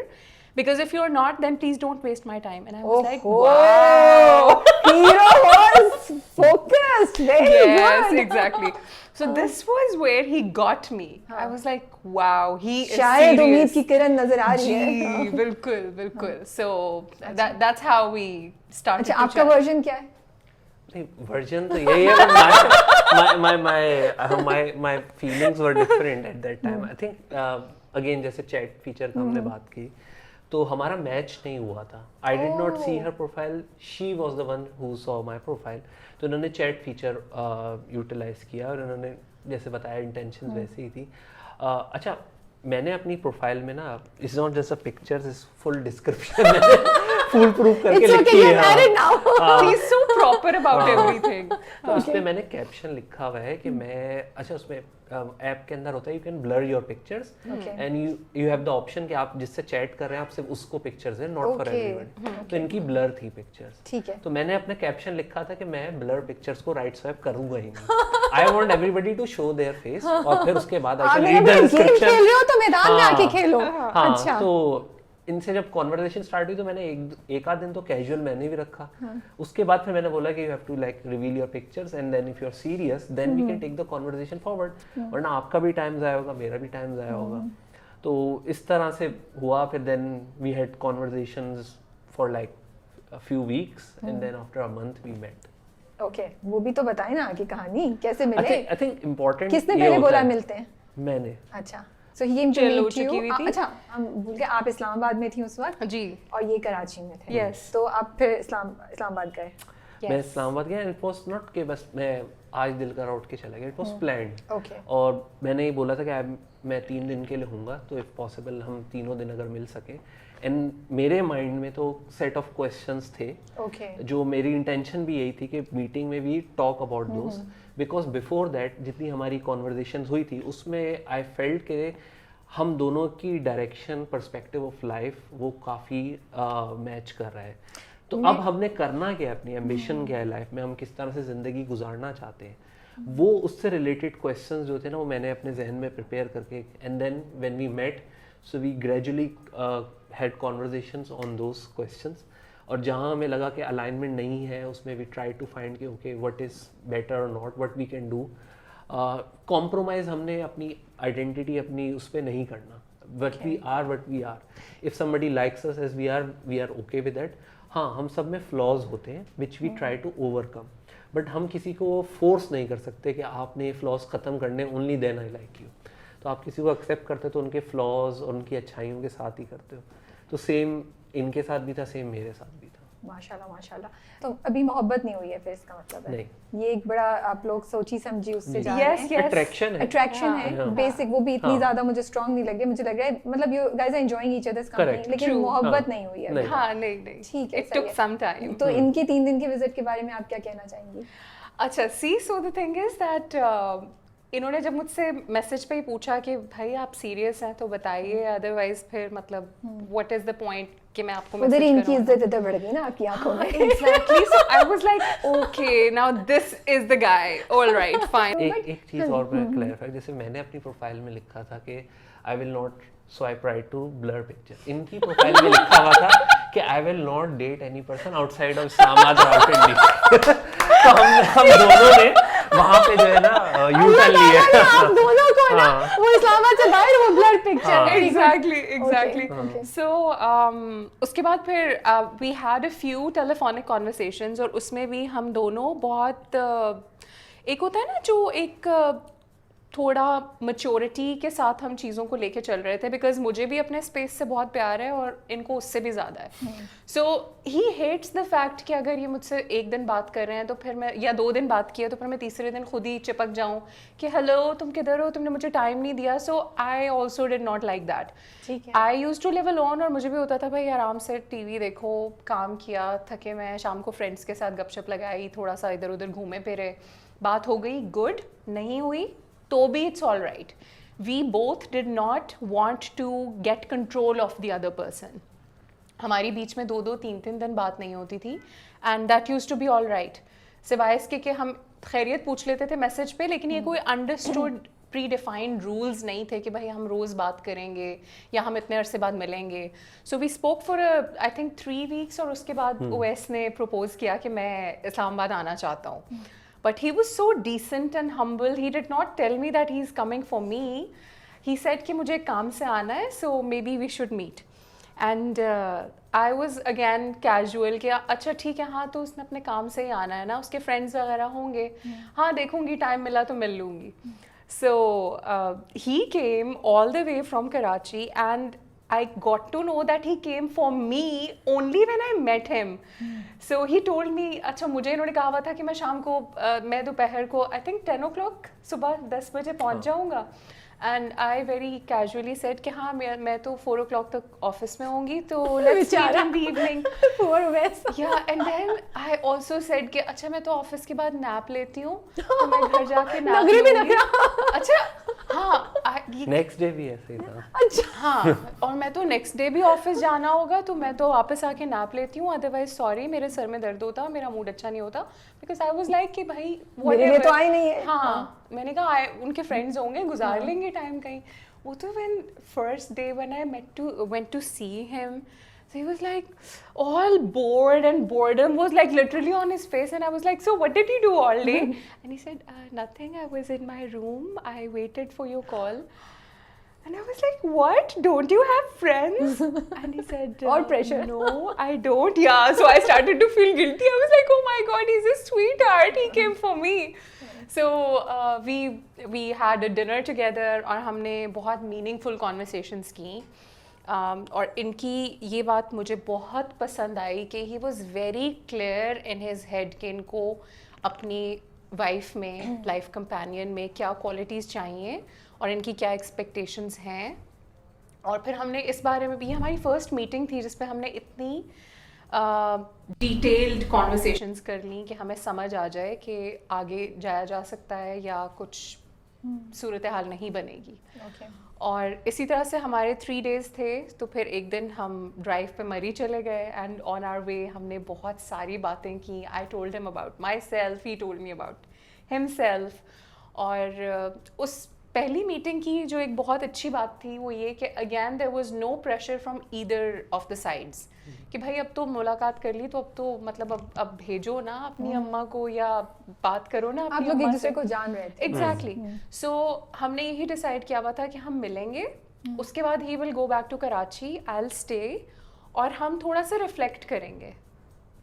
Speaker 1: because if you're not then please don't waste my time. And I was like wow.
Speaker 2: Hero was focused. Very
Speaker 1: Yes,
Speaker 2: good.
Speaker 1: exactly. So this was where he got me. I was like wow, he is
Speaker 2: शायद उम्मीद
Speaker 1: serious.
Speaker 2: की किरण नजर आ रही है।
Speaker 1: जी बिल्कुल बिल्कुल। So that's how we started
Speaker 2: अच्छा
Speaker 1: to
Speaker 2: आपका
Speaker 1: chat.
Speaker 2: वर्जन क्या है?
Speaker 3: नहीं वर्जन तो यही है, but my feelings were different at that time. I think again जैसे चैट फीचर का हमने बात की, तो हमारा मैच नहीं हुआ था. I did not see her profile. She was the one who saw my profile. तो उन्होंने चैट फीचर यूटिलाइज किया और उन्होंने जैसे बताया इंटेंशन वैसे ही थी. अच्छा, मैंने अपनी प्रोफाइल में ना, it's not just a pictures, it's full description full proof करके
Speaker 2: It's okay,
Speaker 3: लिखी
Speaker 2: you're
Speaker 3: है.
Speaker 2: married now.
Speaker 1: He's so proper about everything.
Speaker 3: तो उसमें मैंने कैप्शन लिखा हुआ है कि मैं, अच्छा उसमें ऐप के अंदर होता है you can blur your pictures and you have the option कि आप जिससे चैट कर रहे हैं आप सिर्फ उसको पिक्चर्स है, नॉट फॉर
Speaker 2: Okay.
Speaker 3: एवरीवन. तो इनकी ब्लर थी पिक्चर्स.
Speaker 2: ठीक है।
Speaker 3: तो मैंने अपने कैप्शन लिखा था कि मैं ब्लर पिक्चर्स को राइट स्वाइप करूंगा ही नहीं. I want everybody to show their face, और फिर उसके बाद आई
Speaker 2: आप
Speaker 3: कैन
Speaker 2: मेरे
Speaker 3: रीड द
Speaker 2: गेम
Speaker 3: डिस्क्रिप्शन.
Speaker 2: खेल रहे हो तो मैदान में आके खेलो।
Speaker 3: हाँ,
Speaker 2: अच्छा।
Speaker 3: तो इनसे जब कॉन्वर्सेशन स्टार्ट हुई तो मैंने एक आध दिन तो कैजुअल मैंने भी रखा. उसके बाद फिर मैंने बोला कि you have to like reveal your pictures and then if you are serious then we can take the conversation forward, वरना आपका भी टाइम जाया होगा, मेरा भी टाइम जाया होगा. तो इस तरह से हुआ. फिर then we had conversations for like a few weeks and then after a month we met.
Speaker 2: Okay, वो भी तो बताए ना आगे कहानी कैसे मिले?
Speaker 3: आई थिंक इम्पोर्टेंट
Speaker 2: किसने पहले बोला मिलते हैं?
Speaker 3: मैंने.
Speaker 2: अच्छा, सो ही केम टू
Speaker 1: चलो,
Speaker 2: मीट
Speaker 1: चुकी हुई
Speaker 2: यू।
Speaker 1: थी।
Speaker 2: अच्छा, हम भूल गए आप इस्लामाबाद में थी उस वक्त
Speaker 1: जी
Speaker 2: और ये कराची में थे।
Speaker 1: Yes.
Speaker 2: तो आप फिर इस्लामाबाद गए।
Speaker 3: मैं इस्लामाबाद गया एंड इट वाज नॉट कि बस मैं आज दिल कर उठ के चला गया. It was planned.
Speaker 2: ओके।
Speaker 3: और मैंने ये बोला था कि मैं 3 दिन के लिए हूँगा, तो इफ़ पॉसिबल हम तीनों दिन अगर मिल सके. एंड मेरे माइंड में तो सेट ऑफ क्वेश्चंस थे
Speaker 2: ओके।
Speaker 3: जो मेरी इंटेंशन भी यही थी कि मीटिंग में we talk about those, because before that जितनी हमारी कॉन्वर्जेशन हुई थी उसमें आई फेल्ट के हम दोनों की डायरेक्शन पर्सपेक्टिव ऑफ लाइफ वो काफ़ी मैच कर रहा है. तो अब हमने करना क्या है, अपनी एम्बिशन क्या है लाइफ में, हम किस तरह से ज़िंदगी गुजारना चाहते हैं, वो उससे रिलेटेड क्वेश्चंस जो थे ना वो मैंने अपने जहन में प्रिपेयर करके and then when we met so we gradually had conversations on those questions और जहाँ हमें लगा कि अलाइनमेंट नहीं है उसमें वी ट्राई टू फाइंड कि ओके व्हाट इज़ बेटर और not, what we can do. Compromise हमने अपनी आइडेंटिटी अपनी उस पर नहीं करना, what we are, if somebody likes us as we are okay with that। हाँ, हम सब में flaws होते हैं which we try to overcome, but हम किसी को force नहीं कर सकते कि आपने ये flaws ख़त्म करने, only then I like you। तो आप किसी को accept करते हो तो उनके flaws और उनकी अच्छाइयों के साथ ही करते हो। तो सेम इनके साथ भी था, सेम मेरे साथ भी था।
Speaker 2: माशाल्लाह माशाल्लाह। तो अभी मोहब्बत नहीं हुई है फिर, इसका मतलब है
Speaker 3: नहीं।
Speaker 2: ये एक बड़ा आप लोग सोची समझी उससे जा रहे
Speaker 1: Yes,
Speaker 2: हैं।
Speaker 1: yes.
Speaker 3: अट्रैक्शन है,
Speaker 2: अट्रैक्शन है
Speaker 3: हाँ।
Speaker 2: बेसिक, वो भी इतनी
Speaker 3: हाँ।
Speaker 2: ज़्यादा मुझे स्ट्रांग नहीं लगी। मुझे लग रहा है मतलब you guys are enjoying each other's company,
Speaker 3: Correct.
Speaker 2: लेकिन
Speaker 1: True.
Speaker 2: मोहब्बत
Speaker 3: हाँ।
Speaker 2: नहीं हुई है।
Speaker 3: नहीं।
Speaker 1: हाँ, नहीं
Speaker 2: ठीक है,
Speaker 1: it
Speaker 2: सही
Speaker 1: took
Speaker 2: है।
Speaker 1: some time।
Speaker 2: तो इनके 3 दिन के विजिट के बारे में आप क्या कहना चाहेंगी?
Speaker 1: अच्छा, see so the thing is that इन्होंने जब मुझसे मैसेज पे ही पूछा कि भाई आप सीरियस हैं तो बताइए, अदरवाइज फिर मतलब व्हाट इज द पॉइंट कि मैं आपको
Speaker 2: उधर ही
Speaker 1: मैसेज
Speaker 2: इनकी इज्जत इधर बढ़ गई ना आपकी आंखों में।
Speaker 1: Exactly, so I was like okay now this is the guy, alright fine.
Speaker 3: एक चीज़ और मैं क्लैरिफाई, जैसे मैंने अपनी प्रोफाइल में लिखा था कि I will not swipe right to blur picture, इनकी प्रोफाइल में लिखा हुआ था कि I will not date any person outside of Islamabad और आउट इंडिया। तो हम दोनों ने वहाँ पे जो है ना यू टर्न लिया।
Speaker 2: आप दोनों को ना
Speaker 3: हाँ।
Speaker 2: वो इस्लामाबाद से बाहर, वो ब्लर पिक्चर।
Speaker 3: हाँ।
Speaker 1: Exactly
Speaker 2: okay.
Speaker 1: सो उसके बाद फिर we had a few telephonic conversations, और उसमें भी हम दोनों बहुत एक होता है ना जो एक थोड़ा मैच्योरिटी के साथ हम चीज़ों को लेके चल रहे थे, बिकॉज मुझे भी अपने स्पेस से बहुत प्यार है और इनको उससे भी ज़्यादा है। सो ही हेट्स द फैक्ट कि अगर ये मुझसे एक दिन बात कर रहे हैं तो फिर मैं, या 2 दिन बात किया तो फिर मैं तीसरे दिन खुद ही चिपक जाऊँ कि हेलो तुम किधर हो, तुमने मुझे टाइम नहीं दिया। So I also did not like that.
Speaker 2: ठीक है।
Speaker 1: I used to live alone, और मुझे भी होता था भाई आराम से टीवी देखो, काम किया, थके मैं शाम को फ्रेंड्स के साथ गपशप लगाई, थोड़ा सा इधर उधर घूमे फिरे, बात हो गई, गुड। नहीं हुई तो भी it's all right. We both did not want to get control of the other person. हमारी बीच में 2-2, 3-3 दिन बात नहीं होती थी, and that used to be all right. सिवाय इसके कि हम खैरियत पूछ लेते थे मैसेज पे, लेकिन ये कोई अंडरस्टूड प्री डिफाइंड रूल्स नहीं थे कि भाई हम रोज़ बात करेंगे या हम इतने अरसे बाद मिलेंगे। So we spoke for I think 3 weeks, और उसके बाद ओएस ने प्रपोज किया कि मैं इस्लामाबाद आना चाहता हूँ। But he was so decent and humble. He did not tell me that he's coming for me. He said कि मुझे काम से आना है, so maybe we should meet. And I was again casual कि अच्छा ठीक है, हाँ तो उसने अपने काम से ही आना है ना, उसके friends वगैरह होंगे, हाँ देखूंगी, टाइम मिला तो मिल लूँगी। So he came all the way from Karachi, and I got to know that he came for me only when I met him. So he told me, अच्छा मुझे इन्होंने कहा हुआ था कि मैं शाम को मैं दोपहर को I think 10 o'clock सुबह 10 बजे पहुंच जाऊंगा, and I very casually said कि हाँ मैं तो 4 o'clock तक ऑफिस में होंगी, तो let's meet in the evening.
Speaker 2: Poor Wes.
Speaker 1: Yeah, and then I also said कि अच्छा मैं तो ऑफिस के बाद नैप लेती हूँ, तो मैं घर जाके नैप
Speaker 2: नगरी भी
Speaker 1: लूंगी।
Speaker 2: नगरा।
Speaker 1: अच्छा हाँ
Speaker 3: नेक्स्ट डे भी ऐसे ही था।
Speaker 2: अच्छा।
Speaker 1: हाँ, और मैं तो नेक्स्ट डे भी ऑफिस जाना होगा, तो मैं तो वापस आके नैप लेती हूँ, अदरवाइज सॉरी मेरे सर में दर्द होता, मेरा मूड अच्छा नहीं होता, बिकॉज आई वाज लाइक कि भाई
Speaker 2: मेरे लिए तो आई नहीं है।
Speaker 1: हाँ, मैंने कहा उनके फ्रेंड्स होंगे, गुजार लेंगे टाइम कहीं। वो तो when first day when I went to see him, so he was like all bored, and boredom was like literally on his face, and I was like, so what did you do all day? And he said, nothing, I was in my room, I waited for your call. And I was like, what? Don't you have friends? And he said,
Speaker 2: Or pressure.
Speaker 1: No, I don't. Yeah, so I started to feel guilty. I was like, oh my God, he's a sweetheart. He came for me. So we had a dinner together, और हमने बहुत meaningful conversations की. और इनकी ये बात मुझे बहुत पसंद आई कि he was very clear in his head कि इनको अपनी वाइफ में, लाइफ कंपेनियन में क्या क्वालिटीज़ चाहिए और इनकी क्या एक्सपेक्टेशंस हैं। और फिर हमने इस बारे में भी, हमारी फर्स्ट मीटिंग थी जिस पे हमने इतनी डिटेल्ड कॉन्वर्सेशंस कर ली कि हमें समझ आ जाए कि आगे जाया जा सकता है या कुछ सूरत हाल नहीं बनेगी।
Speaker 2: Okay.
Speaker 1: और इसी तरह से हमारे 3 days थे, तो फिर एक दिन हम ड्राइव पे मरी चले गए, एंड ऑन आवर वे हमने बहुत सारी बातें की। आई told him about my self, he told me about himself, और उस पहली मीटिंग की जो एक बहुत अच्छी बात थी वो ये कि again there was no pressure from either of the sides कि भाई अब तो मुलाकात कर ली तो अब तो मतलब अब भेजो ना अपनी अम्मा को या बात करो ना
Speaker 2: आप
Speaker 1: अपनी
Speaker 2: लोग एक
Speaker 1: अम्मा
Speaker 2: दूसरे
Speaker 1: से।
Speaker 2: को जान रहे थे।
Speaker 1: एग्जैक्टली सो हमने यही डिसाइड किया हुआ था कि हम मिलेंगे, उसके बाद he will go back to Karachi, I will stay और हम थोड़ा सा रिफ्लेक्ट करेंगे,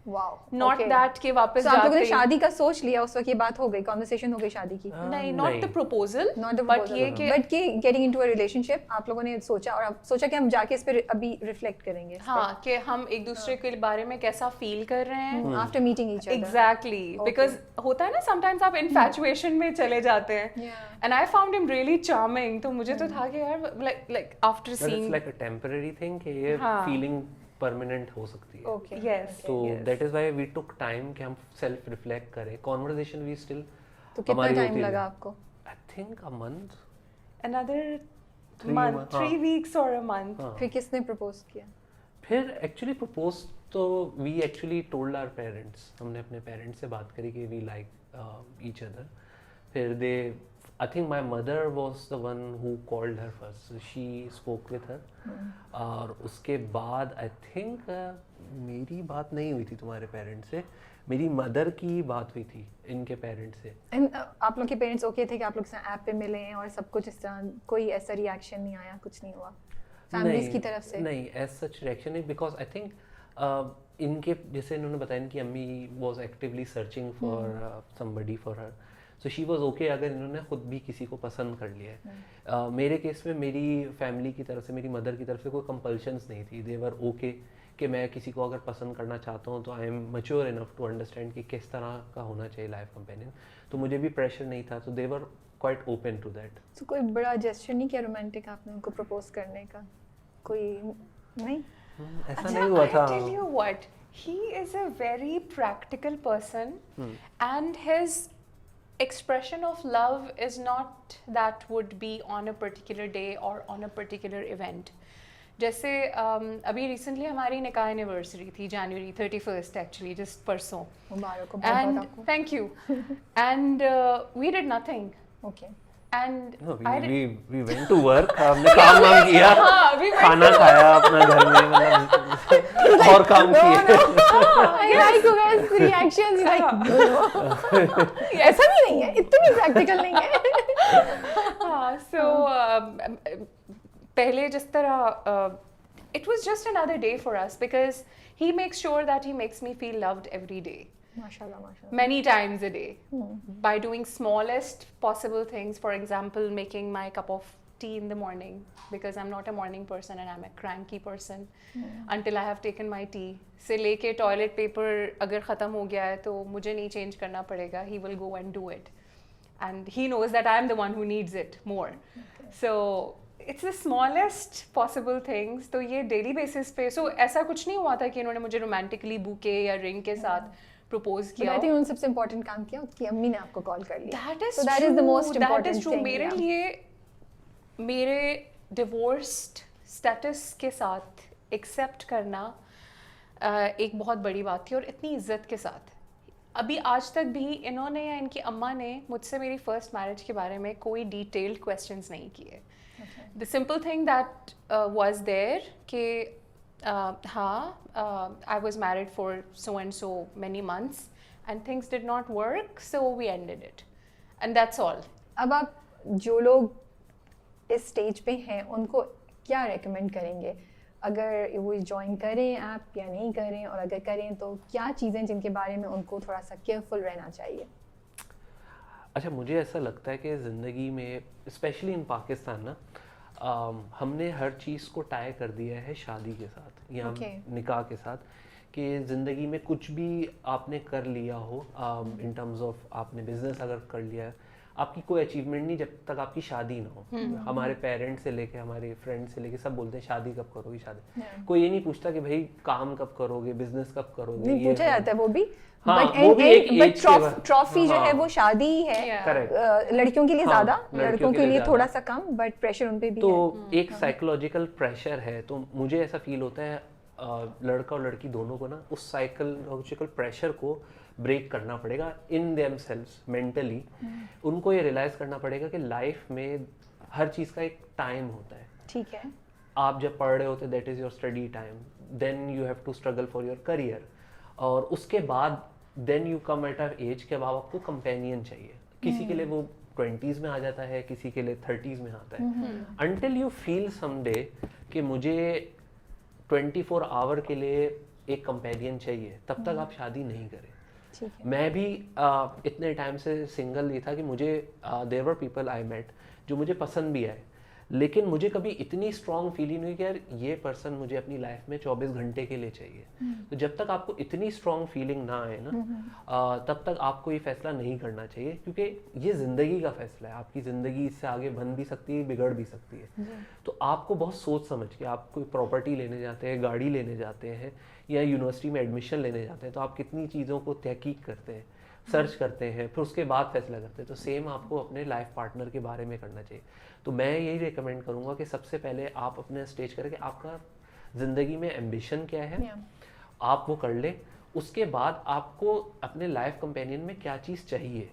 Speaker 2: वाओ,
Speaker 1: नॉट दैट कि वापस
Speaker 2: तो आप लोगों ने
Speaker 1: जाते
Speaker 2: शादी का सोच लिया उस वक्त, ये बात हो गई, कॉन्वर्सेशन हो गई शादी की?
Speaker 1: नहीं, not the proposal,
Speaker 2: not the
Speaker 1: but ये कि
Speaker 2: बट कि गेटिंग इनटू अ रिलेशनशिप आप लोगों ने सोचा, और आप सोचा कि हम जाके इस पे अभी रिफ्लेक्ट करेंगे इस पे।
Speaker 1: हाँ कि हम एक दूसरे के बारे में कैसा फील कर रहे हैं
Speaker 2: after meeting each other.
Speaker 1: Exactly, because होता है ना समटाइम्स आप इन्फैचुएशन में चले जाते हैं and I found him really charming, तो मुझे तो था कि यार like after seeing
Speaker 3: like a temporary thing कि ये फीलिंग परमानेंट हो सकती है।
Speaker 2: ओके,
Speaker 1: यस,
Speaker 3: तो that is why we took time कि हम सेल्फ रिफ्लेक्ट करें, कॉन्वर्सेशन वी स्टिल
Speaker 2: तो कितना टाइम लगा आपको?
Speaker 3: I think a month,
Speaker 1: another month, 3 weeks और अ मंथ।
Speaker 2: फिर किसने प्रपोज किया?
Speaker 3: फिर एक्चुअली प्रपोज तो we actually told our parents, हमने अपने पेरेंट्स से बात करी कि वी लाइक ईच अदर। फिर they, I think my mother was the one who called her first, she spoke with her. और उसके बाद आई थिंक मेरी बात नहीं हुई थी तुम्हारे पेरेंट्स से, मेरी मदर की बात हुई थी इनके पेरेंट्स से।
Speaker 2: आप लोग के पेरेंट्स ओके थे कि आप लोग से ऐप पे मिले और सब कुछ इस तरह, कोई ऐसा रिएक्शन नहीं आया, कुछ नहीं हुआ फैमिलीज की तरफ से?
Speaker 3: नहीं, एज सच रिएक्शन नहीं, बिकॉज आई थिंक इनके जैसे इन्होंने बताया, इनकी अम्मी was actively searching for somebody for her, so she was okay अगर इन्होंने खुद भी किसी को पसंद कर लिया है। मेरे केस में मेरी फैमिली की तरफ से, मेरी मदर की तरफ से कोई कंपल्शंस नहीं थी, दे वर ओके कि मैं किसी को अगर पसंद करना चाहता हूँ तो I am mature enough to understand कि किस तरह का होना चाहिए लाइफ कंपेनियन, तो मुझे भी प्रेशर नहीं था, तो they were quite open to that.
Speaker 2: तो कोई बड़ा जेस्चर नहीं किया रोमांटिक आपने उनको प्रपोज करने का? कोई नहीं?
Speaker 3: ऐसा नहीं हुआ था।
Speaker 1: I tell you what, he is a very practical person and his expression of love is not that would be on a particular day or on a particular event. जैसे अभी रिसेंटली हमारी निकाह एनिवर्सरी थी, जनवरी 31st actually, just परसों।
Speaker 2: मुबारक हो बहुत
Speaker 1: and
Speaker 2: आपको।
Speaker 1: Thank you. And we did nothing
Speaker 2: okay,
Speaker 1: and
Speaker 3: we went to work, हमने काम किया, खाना खाया अपना घर में, मतलब और काम किए।
Speaker 2: I like you guys reactions, like ऐसा भी नहीं है, इतना भी प्रैक्टिकल नहीं है।
Speaker 1: हाँ, so पहले जिस तरह it was just another day for us because he makes sure that he makes me feel loved every day,
Speaker 2: माशाल्लाह माशाल्लाह।
Speaker 1: many times a day, by doing smallest possible things. For example, making my cup of tea in the morning because I'm not a morning person and I'm a cranky person until I have taken my tea. से लेके toilet paper अगर ख़त्म हो गया है तो मुझे नहीं change करना पड़ेगा, he will go and do it, and he knows that I'm the one who needs it more. So it's the smallest possible things. तो ये daily basis पे, so ऐसा कुछ नहीं हुआ था कि इन्होंने मुझे romantically bouquet या ring के साथ propose किया।
Speaker 2: I think उन्होंने सबसे important काम किया, उसकी अम्मी ने आपको कॉल कर लिया।
Speaker 1: That is
Speaker 2: so
Speaker 1: true.
Speaker 2: that is the most important
Speaker 1: that is true.
Speaker 2: thing,
Speaker 1: मेरे
Speaker 2: yeah.
Speaker 1: लिए मेरे divorced status के साथ accept करना एक बहुत बड़ी बात थी और इतनी इज्जत के साथ। अभी आज तक भी इन्होंने या इनकी अम्मा ने मुझसे मेरी फर्स्ट मैरिज के बारे में कोई डिटेल्ड क्वेश्चंस नहीं किए। The simple thing that was there कि हाँ, I was married for so and so many months and things did not work, so we ended it and that's all.
Speaker 2: अब आप जो लोग इस स्टेज पे हैं उनको क्या रेकमेंड करेंगे, अगर वो ज्वाइन करें ऐप या नहीं करें, और अगर करें तो क्या चीज़ें जिनके बारे में उनको थोड़ा सा केयरफुल रहना चाहिए?
Speaker 3: अच्छा, मुझे ऐसा लगता है कि ज़िंदगी में स्पेशली इन पाकिस्तान ना हमने हर चीज़ को टाई कर दिया है शादी के साथ या निकाह के साथ, कि ज़िंदगी में कुछ भी आपने कर लिया हो इन टर्म्स ऑफ आपने बिजनेस अगर कर लिया है, आपकी कोई अचीवमेंट नहीं जब तक आपकी शादी ना हो। हमारे पेरेंट्स से लेके हमारे फ्रेंड्स से लेके सब बोलते हैं शादी कब करोगी शादी, कोई ये नहीं पूछता कि भाई काम कब करोगे, बिजनेस कब करोगे,
Speaker 2: नहीं पूछा जाता है वो भी।
Speaker 3: हाँ,
Speaker 2: बट
Speaker 3: वो भी एक एज के बाद।
Speaker 2: ट्रॉफी जो है वो शादी ही है।
Speaker 3: करेक्ट।
Speaker 2: लड़कियों के लिए ज्यादा, लड़कों के लिए
Speaker 3: ज्यादा।
Speaker 2: थोड़ा सा कम, बट प्रेशर उन पे भी
Speaker 3: तो
Speaker 2: है।
Speaker 3: एक साइकोलॉजिकल प्रेशर है, तो मुझे ऐसा फील होता है लड़का और लड़की दोनों को ना उस साइकोलॉजिकल प्रेशर को ब्रेक करना पड़ेगा इन देमसेल्व्स मेंटली। उनको ये रियलाइज़ करना पड़ेगा कि लाइफ में हर चीज़ का एक टाइम होता है।
Speaker 2: ठीक है।
Speaker 3: आप जब पढ़ रहे होते that is your study time, then you have to struggle for your career, और उसके बाद then you come at a age के बाद आपको कंपेनियन चाहिए। किसी के लिए वो 20s में आ जाता है, किसी के लिए 30s में आता है। अनटिल यू फील समडे कि मुझे 24 आवर के लिए एक कंपेनियन चाहिए, तब तक आप शादी नहीं करें।
Speaker 2: ठीक है।
Speaker 3: मैं भी इतने टाइम से सिंगल नहीं था कि मुझे there were people I met जो मुझे पसंद भी आए, लेकिन मुझे कभी इतनी स्ट्रॉन्ग फीलिंग हुई कि यार ये पर्सन मुझे अपनी लाइफ में 24 घंटे के लिए चाहिए। तो जब तक आपको इतनी स्ट्रॉन्ग फीलिंग ना आए ना, तब तक आपको ये फैसला नहीं करना चाहिए, क्योंकि ये ज़िंदगी का फैसला है। आपकी ज़िंदगी इससे आगे बन भी सकती है, बिगड़ भी सकती है। तो आपको बहुत सोच समझ के, आप कोई प्रॉपर्टी लेने जाते हैं, गाड़ी लेने जाते हैं, या यूनिवर्सिटी में एडमिशन लेने जाते हैं, तो आप कितनी चीज़ों को तहकीक करते हैं, सर्च करते हैं, फिर उसके बाद फैसला करते हैं। तो सेम आपको अपने लाइफ पार्टनर के बारे में करना चाहिए। तो मैं यही रिकमेंड करूँगा कि सबसे पहले आप अपने स्टेज करें कि आपका ज़िंदगी में एम्बिशन क्या है, आप वो कर लें। उसके बाद आपको अपने लाइफ कंपेनियन में क्या चीज़ चाहिए,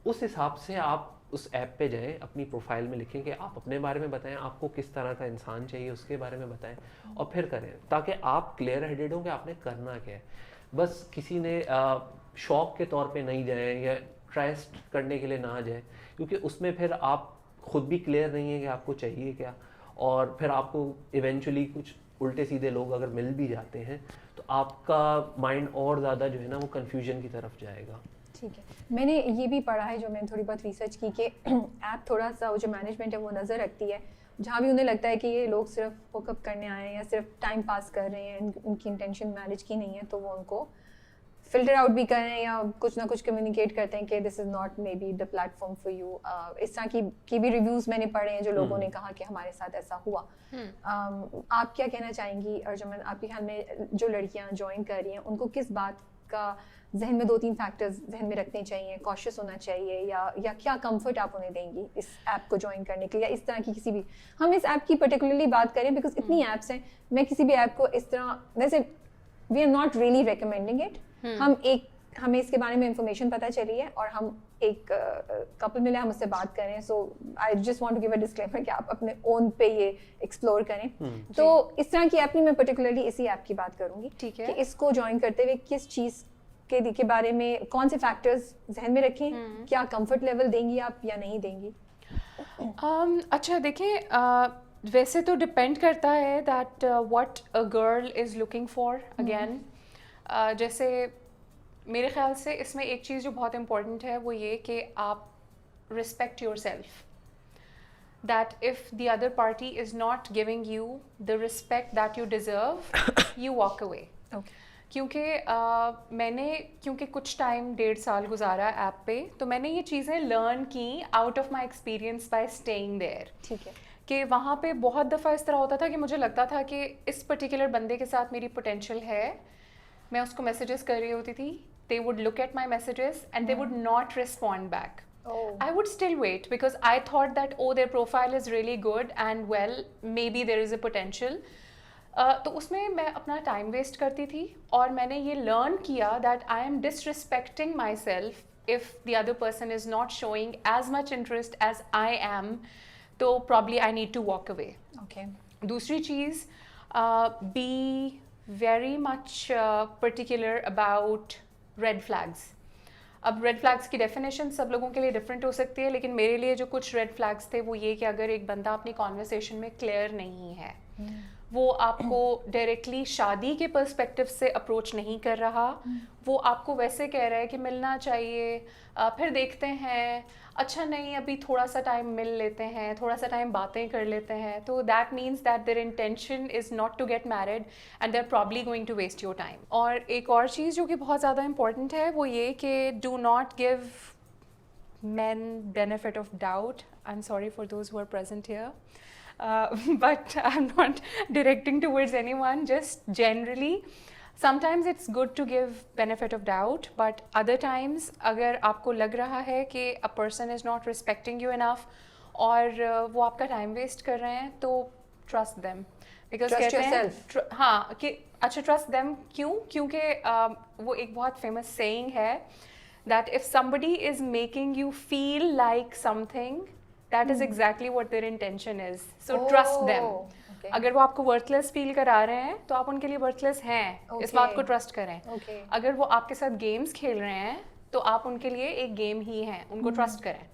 Speaker 3: उस हिसाब से आप उस ऐप पे जाएं, अपनी प्रोफाइल में लिखें कि आप अपने बारे में बताएं, आपको किस तरह का इंसान चाहिए उसके बारे में बताएं, और फिर करें, ताकि आप क्लियर हेडेड हो कि आपने करना क्या है। बस किसी ने शौक के तौर पे नहीं जाए या ट्रस्ट करने के लिए ना जाए, क्योंकि उसमें फिर आप खुद भी क्लियर नहीं है कि आपको चाहिए क्या, और फिर आपको इवेंचुअली कुछ उल्टे सीधे लोग अगर मिल भी जाते हैं तो आपका माइंड और ज़्यादा जो है ना वो कन्फ्यूजन की तरफ जाएगा।
Speaker 2: ठीक है। मैंने ये भी पढ़ा है, जो मैंने थोड़ी बहुत रिसर्च की, कि ऐप थोड़ा सा वो जो मैनेजमेंट है वो नज़र रखती है, जहाँ भी उन्हें लगता है कि ये लोग सिर्फ हुकअप करने आए हैं या सिर्फ टाइम पास कर रहे हैं, उनकी इंटेंशन मैरिज की नहीं है, तो वो उनको फिल्टर आउट भी कर रहे हैं या कुछ ना कुछ कम्युनिकेट करते हैं कि this is not may be the platform for you. इस तरह की भी रिव्यूज़ मैंने पढ़े हैं, जो लोगों ने कहा कि हमारे साथ ऐसा हुआ। आप क्या कहना चाहेंगी अर्जुमन, आपके ख्याल में जो लड़कियां ज्वाइन कर रही हैं उनको किस बात का जहन में 2-3 फैक्टर्स जहन में रखने चाहिए, कॉशियस होना चाहिए, या क्या कंफर्ट आप उन्हें देंगी इस ऐप को ज्वाइन करने के लिए, या इस तरह की किसी भी, हम इस ऐप की पर्टिकुलरली बात करें बिकॉज इतनी ऐप्स हैं, मैं किसी भी ऐप को इस तरह, वैसे we are not really recommending it, हमें इसके बारे में इंफॉर्मेशन पता चली है और हम एक कपल मिले, हम उससे बात करें, so I just want to give a disclaimer कि आप अपने ओन पे ये एक्सप्लोर करें। तो इस तरह की ऐप नहीं, मैं पर्टिकुलरली इसी ऐप की बात करूंगी।
Speaker 1: ठीक है।
Speaker 2: कि इसको ज्वाइन करते हुए किस चीज़ के बारे में, कौन से फैक्टर्स जहन में रखें, क्या कंफर्ट लेवल देंगी आप या नहीं देंगी?
Speaker 1: अच्छा देखिए, वैसे तो डिपेंड करता है that what a girl is looking for again. जैसे मेरे ख्याल से इसमें एक चीज़ जो बहुत इम्पोर्टेंट है वो ये कि आप respect your self, that if the other party is not giving you the respect that you deserve, you walk away.
Speaker 2: Okay.
Speaker 1: क्योंकि कुछ टाइम 1.5 साल गुजारा ऐप पे, तो मैंने ये चीज़ें लर्न की out of my experience by staying there.
Speaker 2: ठीक है।
Speaker 1: कि वहाँ पे बहुत दफ़ा इस तरह होता था कि मुझे लगता था कि इस पर्टिकुलर बंदे के साथ मेरी पोटेंशियल है, मैं उसको मैसेजेस कर रही होती थी, they would look at my messages and they would not respond back. I would still wait because I thought that, oh, their profile is really good and well, maybe there is a potential. तो उसमें मैं अपना time waste करती थी, और मैंने ये learn किया that I am disrespecting myself if the other person is not showing as much interest as I am, तो probably I need to walk away.
Speaker 2: Okay.
Speaker 1: दूसरी चीज़, be very much particular about red flags. अब red flags की definition सब लोगों के लिए different हो सकती है, लेकिन मेरे लिए जो कुछ रेड फ्लैग्स थे वो ये कि अगर एक बंदा अपनी कॉन्वर्सेशन में क्लियर नहीं है, वो आपको डायरेक्टली शादी के पर्सपेक्टिव से अप्रोच नहीं कर रहा, वो आपको वैसे कह रहा है कि मिलना चाहिए, फिर देखते हैं, अच्छा नहीं अभी थोड़ा सा टाइम मिल लेते हैं, थोड़ा सा टाइम बातें कर लेते हैं, तो that means that their intention is not to get married and they are probably going to waste your time. और एक और चीज़ जो कि बहुत ज़्यादा इंपॉर्टेंट है वो ये कि do not give men benefit of doubt. I'm sorry for those who are present here. But I'm not directing towards anyone, just generally. Sometimes it's good to give benefit of doubt, but other times अगर आपको लग रहा है कि a person is not respecting you enough और वो आपका time waste कर रहे हैं, तो ट्रस्ट देम, बिकॉज
Speaker 2: Trust
Speaker 1: कहते हैं
Speaker 2: yourself.
Speaker 1: हाँ कि अच्छा ट्रस्ट देम क्यों, क्योंकि वो एक बहुत फेमस सेइंग है that if somebody is making you feel like something, that is exactly what their intention is. So trust them.
Speaker 2: Okay.
Speaker 1: अगर वो आपको वर्थलेस फील करा रहे हैं तो आप उनके लिए वर्थलेस हैं, इस बात को ट्रस्ट करें.
Speaker 2: Okay.
Speaker 1: अगर वो आपके साथ गेम्स खेल रहे हैं तो आप उनके लिए एक गेम ही हैं, उनको ट्रस्ट करें.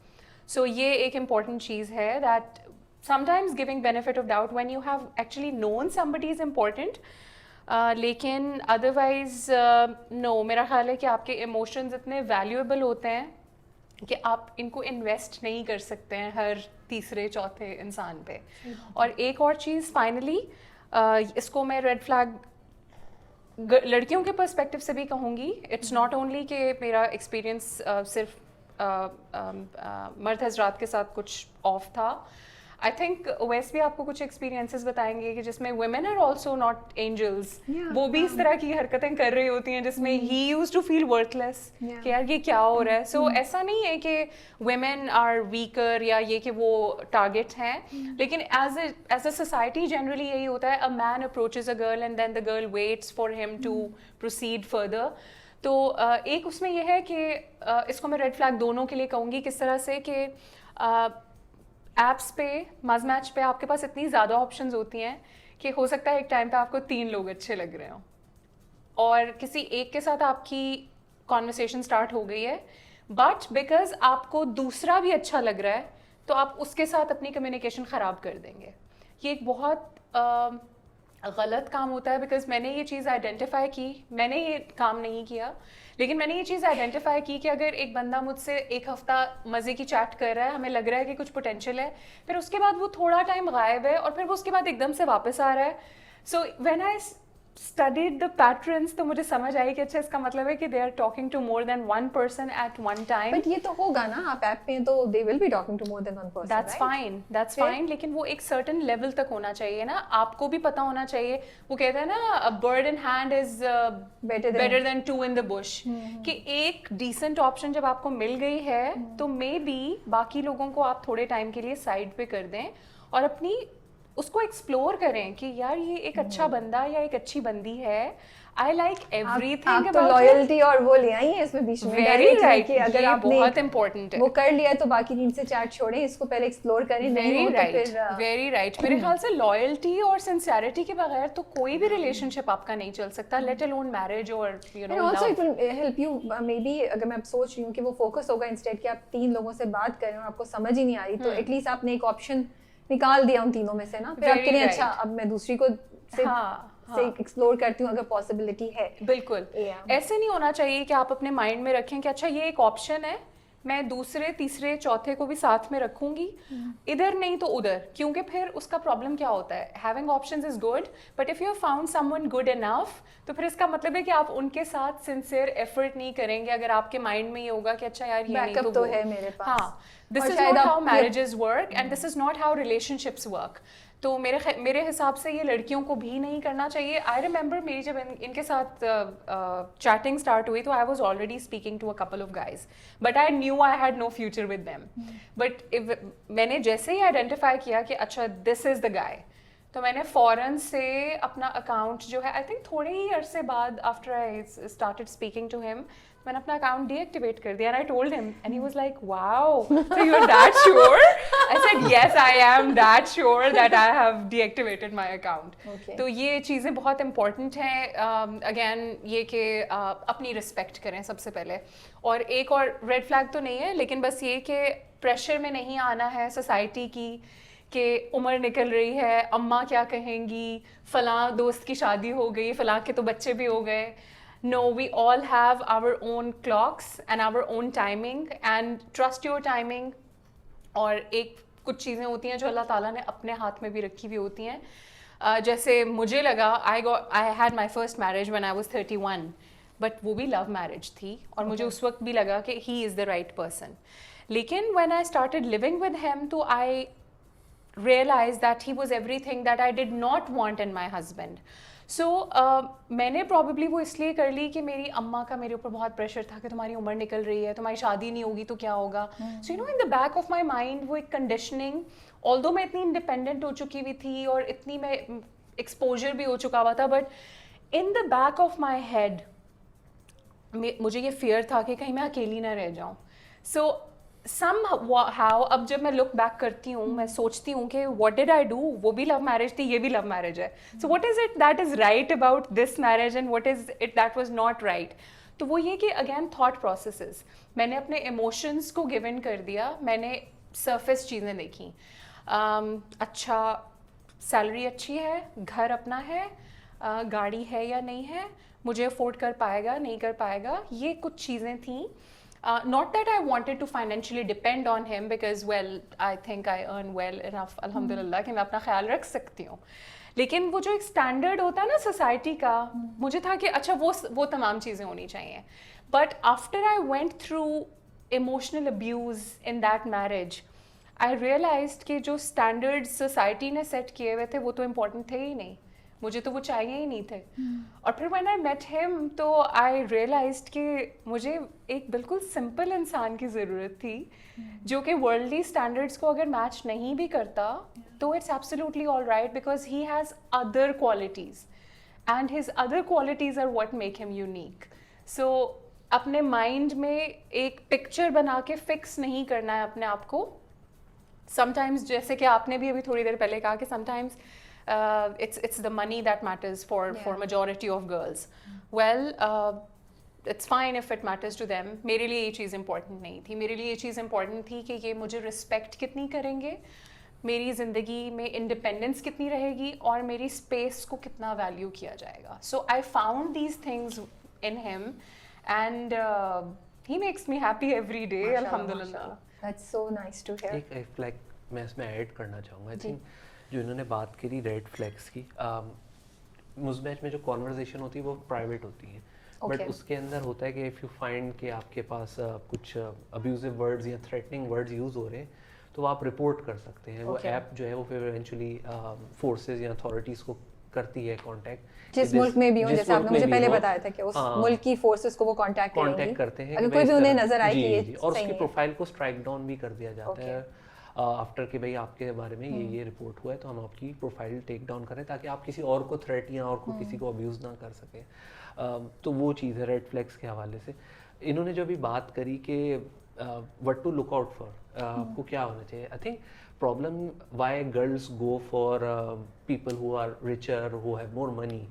Speaker 1: सो ये एक इम्पॉर्टेंट चीज़ है that sometimes giving benefit of doubt when you have actually known somebody is important. लेकिन अदरवाइज नो, मेरा ख्याल है कि आपके इमोशंस इतने वैल्यूएबल होते हैं कि आप इनको इन्वेस्ट नहीं कर सकते हैं हर तीसरे चौथे इंसान पे. और एक और चीज़ फाइनली, इसको मैं रेड फ्लैग लड़कियों के पर्सपेक्टिव से भी कहूँगी. इट्स नॉट ओनली कि मेरा एक्सपीरियंस सिर्फ मर्द हजरात के साथ कुछ ऑफ था. आई थिंक वैसे भी आपको कुछ एक्सपीरियंसेस बताएंगे कि जिसमें women are also not angels, वो भी इस तरह की हरकतें कर रही होती हैं जिसमें he used to feel worthless कि यार ये क्या हो रहा है. सो ऐसा नहीं है कि वुमेन आर वीकर या ये कि वो टारगेट हैं, लेकिन एज अ सोसाइटी जनरली यही होता है, a man approaches a girl and then the girl waits for him to proceed further. तो एक उसमें यह है कि इसको मैं रेड फ्लैग दोनों के लिए कहूँगी. किस तरह से कि ऐप्स पे, मज मैच पे आपके पास इतनी ज़्यादा ऑप्शंस होती हैं कि हो सकता है एक टाइम पे आपको 3 लोग अच्छे लग रहे हों और किसी एक के साथ आपकी कॉन्वर्सेशन स्टार्ट हो गई है, बट बिकॉज आपको दूसरा भी अच्छा लग रहा है तो आप उसके साथ अपनी कम्युनिकेशन ख़राब कर देंगे. ये एक बहुत गलत काम होता है, बिकॉज मैंने ये चीज़ आइडेंटिफाई की. मैंने ये काम नहीं किया, लेकिन मैंने ये चीज़ आइडेंटिफाई की कि अगर एक बंदा मुझसे एक हफ्ता मज़े की चैट कर रहा है, हमें लग रहा है कि कुछ पोटेंशियल है, फिर उसके बाद वो थोड़ा टाइम गायब है और फिर वो उसके बाद एकदम से वापस आ रहा है. So when I studied the patterns तो मुझे समझ आई कि अच्छा इसका मतलब है कि they are talking to more than one person at one time.
Speaker 2: But ये तो होगा ना, आप ऐप पे तो they will be talking to more than one person.
Speaker 1: That's fine, लेकिन वो एक सर्टेन लेवल तक होना चाहिए ना. आपको भी पता होना चाहिए, वो कहते हैं ना, a bird in hand is better than 2 in the Bush. कि एक डिसेंट ऑप्शन जब आपको मिल गई है तो मे बी बाकी लोगों को आप थोड़े टाइम के लिए साइड पे कर दें और अपनी उसको एक्सप्लोर करें कि यार ये एक अच्छा बंदा या एक अच्छी बंदी है. I like everything
Speaker 2: about loyalty और वो ले आई है इसमें बीच में.
Speaker 1: वेरी राइट,
Speaker 2: कि अगर आपने
Speaker 1: बहुत इंपॉर्टेंट है
Speaker 2: वो कर लिया तो बाकी टीम से चैट छोड़ें, इसको पहले एक्सप्लोर करें.
Speaker 1: Very right, very right. मेरे ख्याल से लॉयल्टी और सिंसियरिटी के बगैर तो कोई भी रिलेशनशिप आपका नहीं चल सकता, लेट अलोन मैरिज और you know.
Speaker 2: Also it will help you, may be अगर मैं अब सोच रही हूँ कि वो फोकस होगा इंस्टेड कि आप 3 लोगों से बात करें और आपको समझ ही नहीं आ रही, तो एटलीस्ट आपने एक ऑप्शन निकाल दिया उन तीनों में से ना. फिर आपके लिए अच्छा, अब मैं दूसरी को से एक्सप्लोर करती हूँ अगर पॉसिबिलिटी है.
Speaker 1: बिल्कुल. ऐसे नहीं होना चाहिए कि आप अपने माइंड में रखें कि अच्छा ये एक ऑप्शन है, मैं दूसरे तीसरे चौथे को भी साथ में रखूंगी, इधर नहीं तो उधर. क्योंकि फिर उसका प्रॉब्लम क्या होता है, having options is good, but if you have found someone good enough तो फिर इसका मतलब है कि आप उनके साथ सिंसियर एफर्ट नहीं करेंगे अगर आपके माइंड में ये होगा कि अच्छा यार ये नहीं तो
Speaker 2: है मेरे पास.
Speaker 1: हाँ, this is not how marriages work and this is not how relationships work. तो मेरे हिसाब से ये लड़कियों को भी नहीं करना चाहिए. आई रिमेंबर मेरी जब इनके साथ चैटिंग स्टार्ट हुई तो I was already speaking to a couple of guys, but I knew I had no future with them. But मैंने जैसे ही आइडेंटिफाई किया कि अच्छा दिस इज द गाय, तो मैंने फ़ौरन से अपना अकाउंट जो है, आई थिंक थोड़े ही अरसे बाद after I started speaking to him, मैंने अपना अकाउंट डीएक्टिवेट कर दिया. And I told him and he was like wow, so you are that sure? I said yes, I am that sure that I have deactivated my account. तो ये चीज़ें बहुत important हैं. Again ये कि अपनी रिस्पेक्ट करें सबसे पहले. और एक और रेड फ्लैग तो नहीं है, लेकिन बस ये कि प्रेशर में नहीं आना है सोसाइटी की कि उम्र निकल रही है, अम्मा क्या कहेंगी, फ़लाँ दोस्त की शादी हो गई, फ़लाँ के तो बच्चे भी हो गए. No, we all have our own clocks and our own timing and trust your timing. और एक कुछ चीज़ें होती हैं जो अल्लाह ताला ने अपने हाथ में भी रखी हुई होती हैं. जैसे मुझे लगा I had my first marriage when I was 31, but वो भी love marriage थी और मुझे उस वक्त भी लगा कि he is the right person. लेकिन when I started living with him तो I realized that he was everything that I did not want in my husband. सो मैंने प्रॉबेबली वो इसलिए कर ली कि मेरी अम्मा का मेरे ऊपर बहुत प्रेशर था कि तुम्हारी उम्र निकल रही है, तुम्हारी शादी नहीं होगी तो क्या होगा. So you know in the back of my mind वो एक कंडीशनिंग ऑल्दो मैं इतनी इंडिपेंडेंट हो चुकी हुई थी और इतनी मैं एक्सपोजर भी हो चुका हुआ था, but in the back of my head मुझे ये फियर था कि कहीं मैं अकेली ना रह जाऊं. सो somehow अब जब मैं लुक बैक करती हूँ, मैं सोचती हूँ कि what did I do, वो भी लव मैरिज थी, ये भी लव मैरिज है. So what is it that is right about this marriage and what is it that was not right? तो वो ये कि अगेन थॉट प्रोसेसेस, मैंने अपने इमोशंस को गिव इन कर दिया, मैंने सरफेस चीज़ें देखी. अच्छा सैलरी अच्छी है, घर अपना है, गाड़ी है या नहीं है, मुझे अफोर्ड कर पाएगा नहीं कर पाएगा, ये कुछ चीज़ें थी. Not that I wanted to financially depend on him because well I think I earn well enough alhamdulillah कि मैं अपना ख्याल रख सकती हूँ. लेकिन वो जो एक स्टैंडर्ड होता है ना सोसाइटी का, मुझे था कि अच्छा वो तमाम चीज़ें होनी चाहिए. But after I went through emotional abuse in that marriage, I realised कि जो स्टैंडर्ड सोसाइटी ने सेट किए हुए थे वो तो इम्पोर्टेंट थे ही नहीं, मुझे तो वो चाहिए ही नहीं थे. और फिर व्हेन आई मेट हिम तो आई रियलाइज्ड कि मुझे एक बिल्कुल सिंपल इंसान की ज़रूरत थी जो कि वर्ल्डली स्टैंडर्ड्स को अगर मैच नहीं भी करता तो it's absolutely all right because he has other qualities and his other qualities are what make him unique. So अपने माइंड में एक पिक्चर बना के फिक्स नहीं करना है अपने आप को. समटाइम्स जैसे कि आपने भी अभी थोड़ी देर पहले कहा कि sometimes it's the money that matters for majority of girls. Well, it's fine if it matters to them. मेरे लिए ये चीज़ important नहीं थी. मेरे लिए ये चीज़ important थी कि ये मुझे respect कितनी करेंगे, मेरी ज़िंदगी में independence कितनी रहेगी और मेरी space को कितना value किया जाएगा. So I found these things in him and he makes me happy every day. Alhamdulillah.
Speaker 2: That's so nice to hear.
Speaker 3: एक like मैं इसमें ऐड करना चाहूँगा. I think जो इन्होंने बात करी रेड फ्लैग्स की, मुज़मैच में जो कॉन्वर्जेशन होती है वो प्राइवेट होती है, बट उसके अंदर होता है कि इफ़ यू फाइंड कि आपके पास कुछ अब्यूजिव वर्ड्स या थ्रेटनिंग वर्ड्स यूज़ हो रहे हैं तो आप रिपोर्ट कर सकते हैं. वो ऐप जो है वो फिर इवेंचुअली फोर्सेस या अथॉरिटीज़ को करती है कांटेक्ट,
Speaker 2: जिस मुल्क में भी हो, जैसे आपने मुझे पहले बताया था कि उस मुल्क की फोर्सेस को वो कांटेक्ट
Speaker 3: करते हैं
Speaker 2: अगर कोई भी उन्हें नजर आए कि ये
Speaker 3: और उसकी प्रोफाइल को स्ट्राइक डाउन भी कर दिया जाता है आफ्टर कि भाई आपके बारे में ये रिपोर्ट हुआ है तो हम आपकी प्रोफाइल टेक डाउन करें ताकि आप किसी और को थ्रेट या और को किसी को अब्यूज़ ना कर सकें. तो वो चीज़ है रेड फ्लैग्स के हवाले से. इन्होंने जो भी बात करी कि what to look out for, आपको क्या होना चाहिए. I think problem why girls go for people who are richer, who have more money,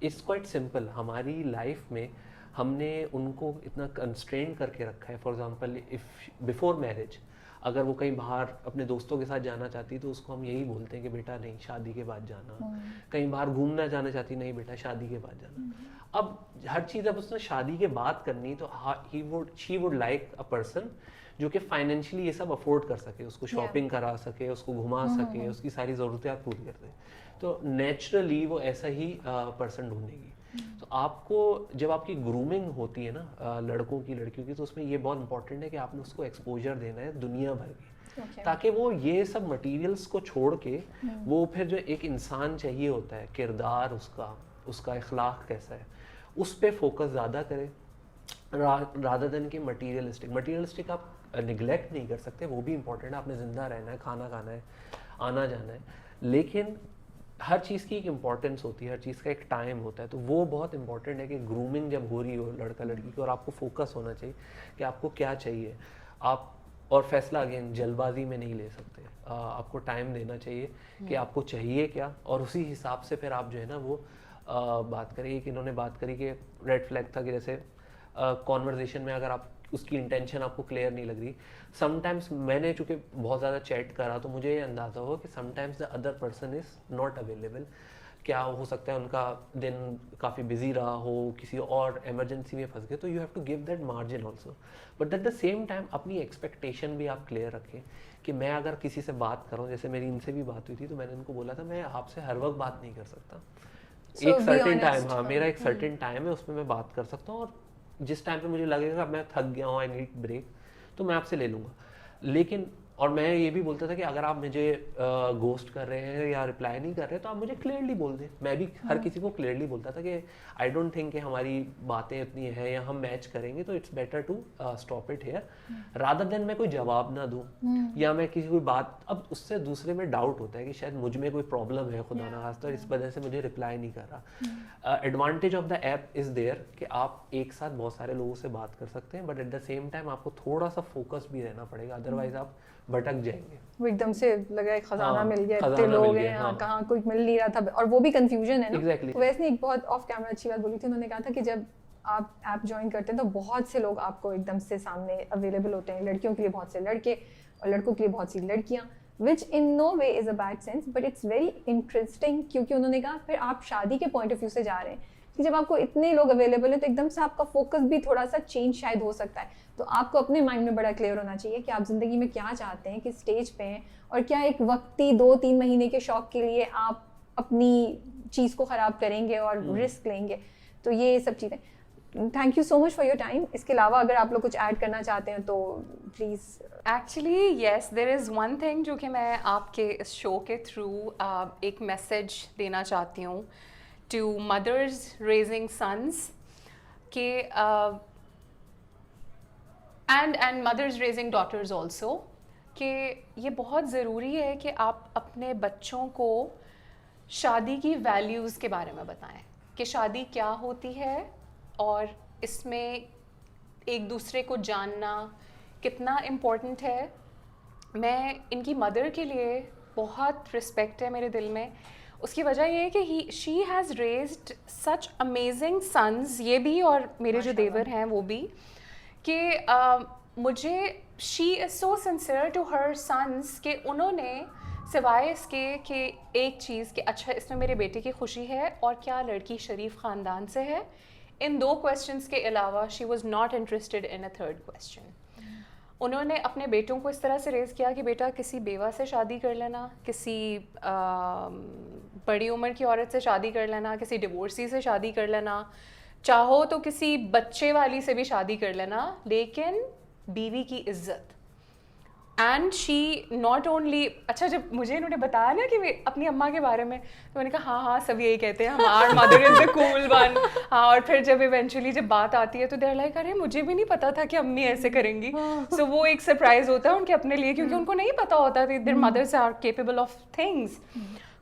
Speaker 3: it's quite simple. हमारी लाइफ में हमने उनको इतना कंस्ट्रेन करके रखा है. For example if before marriage अगर वो कहीं बाहर अपने दोस्तों के साथ जाना चाहती तो उसको हम यही बोलते हैं कि बेटा नहीं, शादी के बाद जाना. कहीं बाहर घूमना जाना चाहती, नहीं बेटा शादी के बाद जाना. अब हर चीज़ अब उसने शादी के बाद करनी तो she would like a person जो कि फाइनेंशियली ये सब अफोर्ड कर सके, उसको शॉपिंग करा सके, उसको घुमा सके, उसकी सारी ज़रूरतें पूरी कर दे. तो नेचुरली वो ऐसा ही पर्सन ढूंढेगी. तो आपको जब आपकी ग्रूमिंग होती है ना लड़कों की लड़कियों की, तो उसमें ये बहुत इंपॉर्टेंट है कि आपने उसको एक्सपोजर देना है दुनिया भर की, ताकि वो ये सब मटेरियल्स को छोड़ के वो फिर जो एक इंसान चाहिए होता है, किरदार उसका इखलाक कैसा है, उस पर फोकस ज़्यादा करे रादर देन कि मटीरियलिस्टिक आप निगलेक्ट नहीं कर सकते, वो भी इंपॉर्टेंट है. आपने ज़िंदा रहना है, खाना खाना है, आना जाना है, लेकिन हर चीज़ की एक इम्पॉर्टेंस होती है, हर चीज़ का एक टाइम होता है. तो वो बहुत इंपॉर्टेंट है कि ग्रूमिंग जब हो रही हो लड़का लड़की की, और आपको फोकस होना चाहिए कि आपको क्या चाहिए. आप और फैसला अगेन जल्दबाजी में नहीं ले सकते. आपको टाइम देना चाहिए कि आपको चाहिए क्या, और उसी हिसाब से फिर आप जो है ना वो बात करें. कि इन्होंने बात करी कि रेड फ्लैग था कि जैसे कॉन्वर्जेशन में अगर आप उसकी इंटेंशन आपको क्लियर नहीं लग रही. समटाइम्स मैंने चूँकि बहुत ज़्यादा चैट करा तो मुझे ये अंदाज़ा हो कि sometimes the other person is not available. क्या हो सकता है उनका दिन काफ़ी बिजी रहा हो, किसी और इमरजेंसी में फंस गए, तो you have to give that margin also. But at the same time अपनी एक्सपेक्टेशन भी आप क्लियर रखें कि मैं अगर किसी से बात करूँ, जैसे मेरी इनसे भी बात हुई थी तो मैंने उनको बोला था मैं आपसे हर वक्त बात नहीं कर सकता. एक सर्टेन टाइम, हाँ मेरा एक सर्टेन टाइम है उसमें मैं बात कर सकता हूँ, और जिस टाइम पे मुझे लगेगा मैं थक गया हूँ, आई नीड ब्रेक, तो मैं आपसे ले लूँगा. लेकिन और मैं ये भी बोलता था कि अगर आप मुझे घोस्ट कर रहे हैं या रिप्लाई नहीं कर रहे तो आप मुझे क्लियरली बोल दें। मैं भी हर किसी को क्लियरली बोलता था कि आई डोंट थिंक कि हमारी बातें इतनी हैं या हम मैच करेंगे, तो it's better to stop it here rather than मैं कोई जवाब ना दूं या मैं किसी कोई बात, अब उससे दूसरे में डाउट होता है कि शायद मुझ में कोई प्रॉब्लम है, खुदा ना खास्ता, इस वजह से मुझे रिप्लाई नहीं कर रहा। Advantage of the app is there कि आप एक साथ बहुत सारे लोगों से बात कर सकते हैं, but at the same time आपको थोड़ा सा फोकस भी रहना पड़ेगा, अदरवाइज आप भटक जाएंगे।
Speaker 2: वो एकदम से लग रहा है खजाना
Speaker 3: हाँ,
Speaker 2: मिल गया,
Speaker 3: खजाना
Speaker 2: इतने लोग
Speaker 3: मिल गया,
Speaker 2: हैं,
Speaker 3: हाँ।
Speaker 2: कहाँ कोई मिल नहीं रहा था, और वो भी कंफ्यूजन है ना।
Speaker 3: Exactly.
Speaker 2: वैसे एक बहुत ऑफ कैमरा अच्छी बात बोली थी, उन्होंने कहा था कि जब आप ऐप ज्वाइन करते हैं तो बहुत से लोग आपको एकदम से सामने अवेलेबल होते हैं, लड़कियों के लिए बहुत से लड़के और लड़कों के लिए बहुत सी लड़कियाँ, which in no way is a bad sense, but it's very interesting, क्योंकि उन्होंने कहा फिर आप शादी के पॉइंट ऑफ व्यू से जा रहे हैं कि जब आपको इतने लोग अवेलेबल हैं तो एकदम से आपका फोकस भी थोड़ा सा चेंज शायद हो सकता है। तो आपको अपने माइंड में बड़ा क्लियर होना चाहिए कि आप ज़िंदगी में क्या चाहते हैं, किस स्टेज पे हैं, और क्या एक वक्ती 2-3 महीने के शौक के लिए आप अपनी चीज़ को ख़राब करेंगे और रिस्क लेंगे। तो ये सब चीज़ें। Thank you so much for your time. इसके अलावा अगर आप लोग कुछ ऐड करना चाहते हैं तो please.
Speaker 1: Actually yes, there is one thing जो कि मैं आपके इस शो के थ्रू एक मैसेज देना चाहती हूँ to mothers raising sons के and mothers raising daughters also कि ये बहुत ज़रूरी है कि आप अपने बच्चों को शादी की वैल्यूज़ के बारे में बताएं कि शादी क्या होती है और इसमें एक दूसरे को जानना कितना इम्पोर्टेंट है। मैं इनकी मदर के लिए बहुत रिस्पेक्ट है मेरे दिल में। उसकी वजह ये है कि she has raised such amazing sons, ये भी और मेरे जो देवर हैं वो भी, कि मुझे she is so sincere to her sons कि उन्होंने सिवाय इसके कि एक चीज़ कि अच्छा इसमें मेरे बेटे की खुशी है और क्या लड़की शरीफ ख़ानदान से है, इन 2 क्वेश्चंस के अलावा she was not interested in a 3rd question. उन्होंने अपने बेटों को इस तरह से रेज़ किया कि बेटा किसी बेवा से शादी कर लेना, किसी बड़ी उम्र की औरत से शादी कर लेना, किसी डिवोर्सी से शादी कर लेना, चाहो तो किसी बच्चे वाली से भी शादी कर लेना, लेकिन बीवी की इज्जत। एंड शी नॉट ओनली, अच्छा जब मुझे इन्होंने बताया ना कि वे अपनी अम्मा के बारे में, तो मैंने कहा हाँ सब यही कहते हैं, हमार mother is the cool one. हाँ, और फिर जब इवेंचुअली जब बात आती है तो देर लाइक अरे मुझे भी नहीं पता था कि अम्मी ऐसे करेंगी। सो वो एक सरप्राइज होता है उनके अपने लिए, क्योंकि उनको नहीं पता होता कि their mothers are capable of things.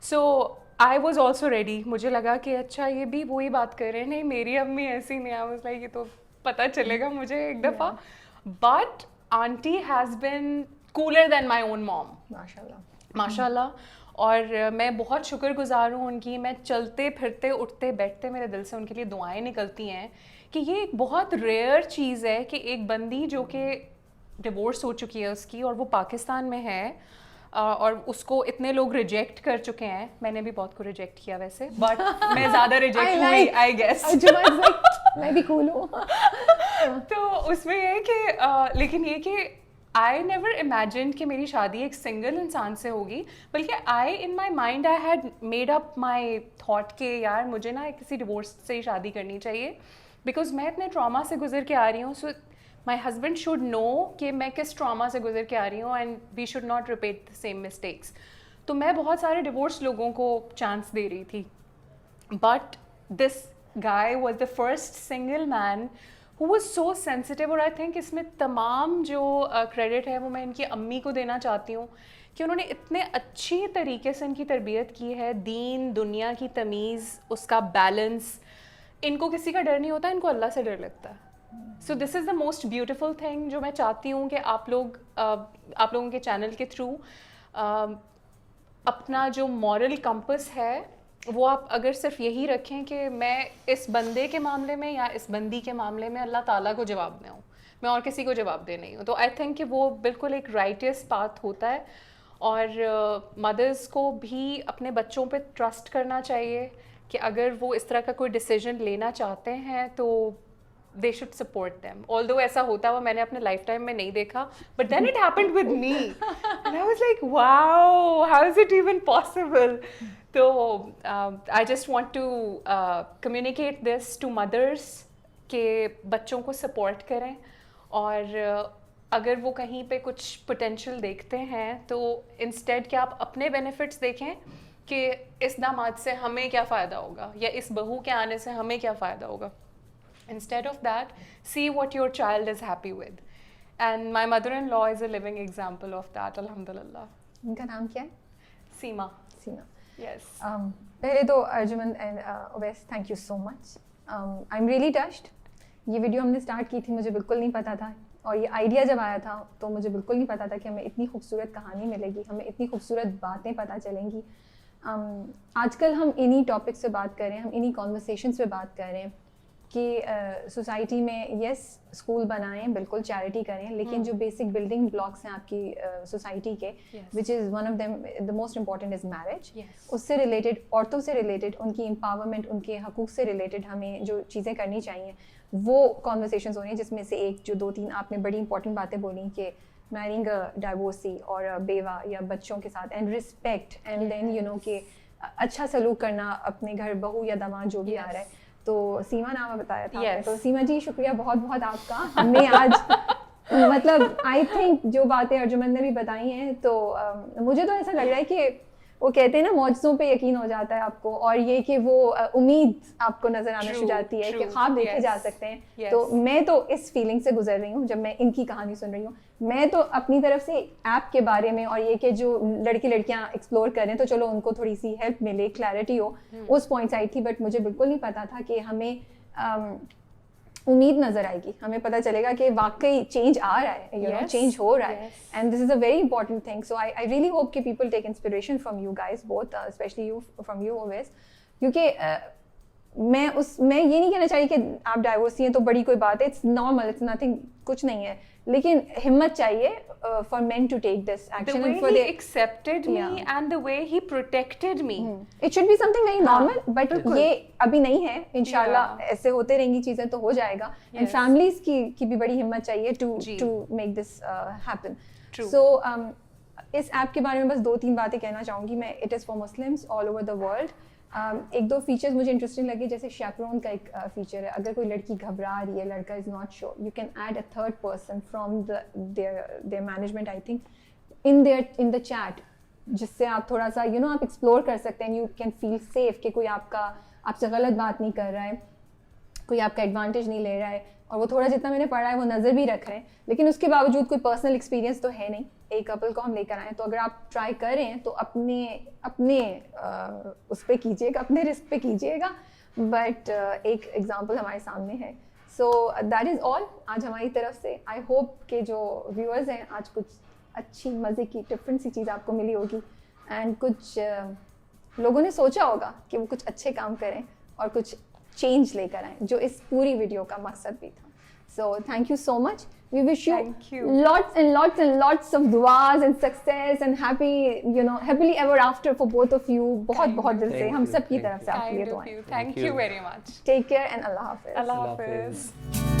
Speaker 1: So I was also ready, मुझे लगा कि अच्छा ये भी वही बात कर रहे हैं, नहीं मेरी अम्मी ऐसी नहीं। आई वाज लाइक ये तो पता चलेगा मुझे एक दफ़ा। But aunty has been cooler than my own mom, माशाल्लाह। और मैं बहुत शुक्रगुजार हूँ उनकी। मैं चलते फिरते उठते बैठते मेरे दिल से उनके लिए दुआएं निकलती हैं कि ये एक बहुत रेयर चीज़ है कि एक बंदी जो कि डिवोर्स हो चुकी है उसकी और वो पाकिस्तान में है और उसको इतने लोग रिजेक्ट कर चुके हैं। मैंने भी बहुत को रिजेक्ट किया वैसे, बट मैं ज़्यादा रिजेक्ट हुई आई गेस।
Speaker 2: मैं भी कूल हूँ।
Speaker 1: तो उसमें ये है कि लेकिन ये कि आई नेवर इमेजिन कि मेरी शादी एक सिंगल इंसान से होगी, बल्कि I in my mind I had made up my thought के यार मुझे ना किसी डिवोर्स से ही शादी करनी चाहिए, बिकॉज मैं इतने ट्रॉमा से गुजर के आ रही हूँ। सो माई हस्बैंड शुड नो कि मैं किस ट्रॉमा से गुजर के आ रही हूँ and we should not repeat the same mistakes. तो मैं बहुत सारे डिवोर्स लोगों को चांस दे रही थी, but this guy was the first single man who was so sensitive। और आई थिंक इसमें तमाम जो क्रेडिट है वो मैं इनकी अम्मी को देना चाहती हूँ कि उन्होंने इतने अच्छी तरीके से इनकी तरबियत की है, दीन दुनिया की तमीज़, उसका बैलेंस। इनको किसी का डर नहीं होता, इनको अल्लाह से डर लगता है। So this is the most beautiful thing जो मैं चाहती हूँ कि आप लोगों के चैनल के थ्रू अपना जो मॉरल कंपस है वो आप अगर सिर्फ यही रखें कि मैं इस बंदे के मामले में या इस बंदी के मामले में अल्लाह ताला को जवाब दूँ, मैं और किसी को जवाब दे नहीं हूँ, तो आई थिंक कि वो बिल्कुल एक राइटियस पाथ होता है। और मदर्स को भी अपने बच्चों पे ट्रस्ट करना चाहिए कि अगर वो इस तरह का कोई डिसीजन लेना चाहते हैं तो they should support them. Although ऐसा होता हुआ मैंने अपने लाइफ टाइम में नहीं देखा, but then it happened with me and I was like wow how is it even possible. तो I just want to communicate this to mothers के बच्चों को सपोर्ट करें और अगर वो कहीं पे कुछ पोटेंशियल देखते हैं तो इंस्टेड कि आप अपने बेनिफिट्स देखें कि इस दामाद से हमें क्या फ़ायदा होगा या इस बहू के आने से हमें क्या फ़ायदा होगा. Instead of that, see what your child is happy with. And my mother-in-law is a living example of that, alhamdulillah.
Speaker 2: उनका नाम क्या है?
Speaker 1: Seema.
Speaker 2: सीमा.
Speaker 1: Yes.
Speaker 2: पहले तो Arjuman and Owais thank you so much. I am really touched. ये video हमने start की थी, मुझे बिल्कुल नहीं पता था, और ये आइडिया जब आया था तो मुझे बिल्कुल नहीं पता था कि हमें इतनी खूबसूरत कहानी मिलेगी, हमें इतनी खूबसूरत बातें पता चलेंगी. आजकल हम इन्हीं टॉपिक्स पे बात कर रहे हैं, हम इन्हीं कॉन्वर्सेशंस पे बात कर रहे हैं कि सोसाइटी में यस स्कूल बनाएं, बिल्कुल चैरिटी करें, लेकिन जो बेसिक बिल्डिंग ब्लॉक्स हैं आपकी सोसाइटी के, which is one of them the most important is marriage. उससे रिलेटेड, औरतों से रिलेटेड, उनकी एम्पावरमेंट, उनके हकूक़ से रिलेटेड हमें जो चीज़ें करनी चाहिए वो कॉन्वर्सेशंस हो रही हैं, जिसमें से एक जो 2-3 आपने बड़ी इंपॉर्टेंट बातें बोली कि मैरिंग डाइवोर्सी और बेवा या बच्चों के साथ, and respect, and then you know कि अच्छा सलूक करना अपने घर बहू या दामाद जो भी आ रहा है. तो सीमा नाम बताया था आपने. तो सीमा जी शुक्रिया बहुत बहुत आपका. हमने आज मतलब आई थिंक जो बातें अर्जुमन ने भी बताई हैं तो मुझे तो ऐसा लग रहा है कि वो कहते हैं ना मौजज़ों पे यकीन हो जाता है आपको, और ये कि वो उम्मीद आपको नजर आना शुरू जाती है कि ख्वाब देखे जा सकते हैं. तो मैं तो इस फीलिंग से गुजर रही हूँ जब मैं इनकी कहानी सुन रही हूँ. मैं तो अपनी तरफ से ऐप के बारे में और ये कि जो लड़के लड़कियां एक्सप्लोर करें तो चलो उनको थोड़ी सी हेल्प मिले, क्लैरिटी हो, उस पॉइंट आई थी. बट मुझे बिल्कुल नहीं पता था कि हमें उम्मीद नजर आएगी, हमें पता चलेगा कि वाकई चेंज आ रहा है, यू नो चेंज हो रहा है. And this is a very important thing. So I really hope कि people take inspiration from you guys both, specially you from you Owais, क्योंकि मैं ये नहीं कहना चाहिए कि आप डाइवोर्सी हैं तो बड़ी कोई बात है. इट्स नॉर्मल, इट्स नथिंग, कुछ नहीं है, लेकिन हिम्मत चाहिए for men to take this action.
Speaker 1: The way
Speaker 2: and for
Speaker 1: he accepted me and the way he protected me.
Speaker 2: It should be something very normal, but ये अभी नहीं है. इंशाल्लाह ऐसे होते रहेंगी चीजें तो हो जाएगा. And families की भी बड़ी हिम्मत चाहिए to make this happen. So इस ऐप के बारे में बस 2-3 बातें कहना चाहूँगी मैं. It is for Muslims all over the world. 1-2 features मुझे इंटरेस्टिंग लगे, जैसे शैपरोन का एक फीचर है. अगर कोई लड़की घबरा रही है, लड़का is not sure, you can add a third person from there management I think in the chat, जिससे आप थोड़ा सा यू नो आप एक्सप्लोर कर सकते हैं. यू कैन फील सेफ कि कोई आपसे गलत बात नहीं कर रहा है, कोई आपका एडवांटेज नहीं ले रहा है, और वो थोड़ा जितना मैंने पढ़ा है वो नज़र भी रख रहे हैं. लेकिन उसके बावजूद कोई पर्सनल एक्सपीरियंस तो है नहीं. एक कपल को हम लेकर आए, तो अगर आप ट्राई कर रहे हैं तो अपने उस पर कीजिएगा, अपने रिस्क पे कीजिएगा. बट एक एग्जांपल हमारे सामने है. सो दैट इज़ ऑल आज हमारी तरफ से. आई होप कि जो व्यूअर्स हैं आज कुछ अच्छी मज़े की डिफरेंट सी चीज़ आपको मिली होगी, एंड कुछ लोगों ने सोचा होगा कि वो कुछ अच्छे काम करें और कुछ चेंज लेकर आएँ, जो इस पूरी वीडियो का मकसद भी था. So thank you so much. We wish you lots and lots and lots of duas and success and happily ever after for both of you. बहुत बहुत दिल से हम सब की तरफ से आपके लिए दुआएं.
Speaker 1: Thank you very much.
Speaker 2: Take care and Allah Hafiz.
Speaker 1: Allah Hafiz.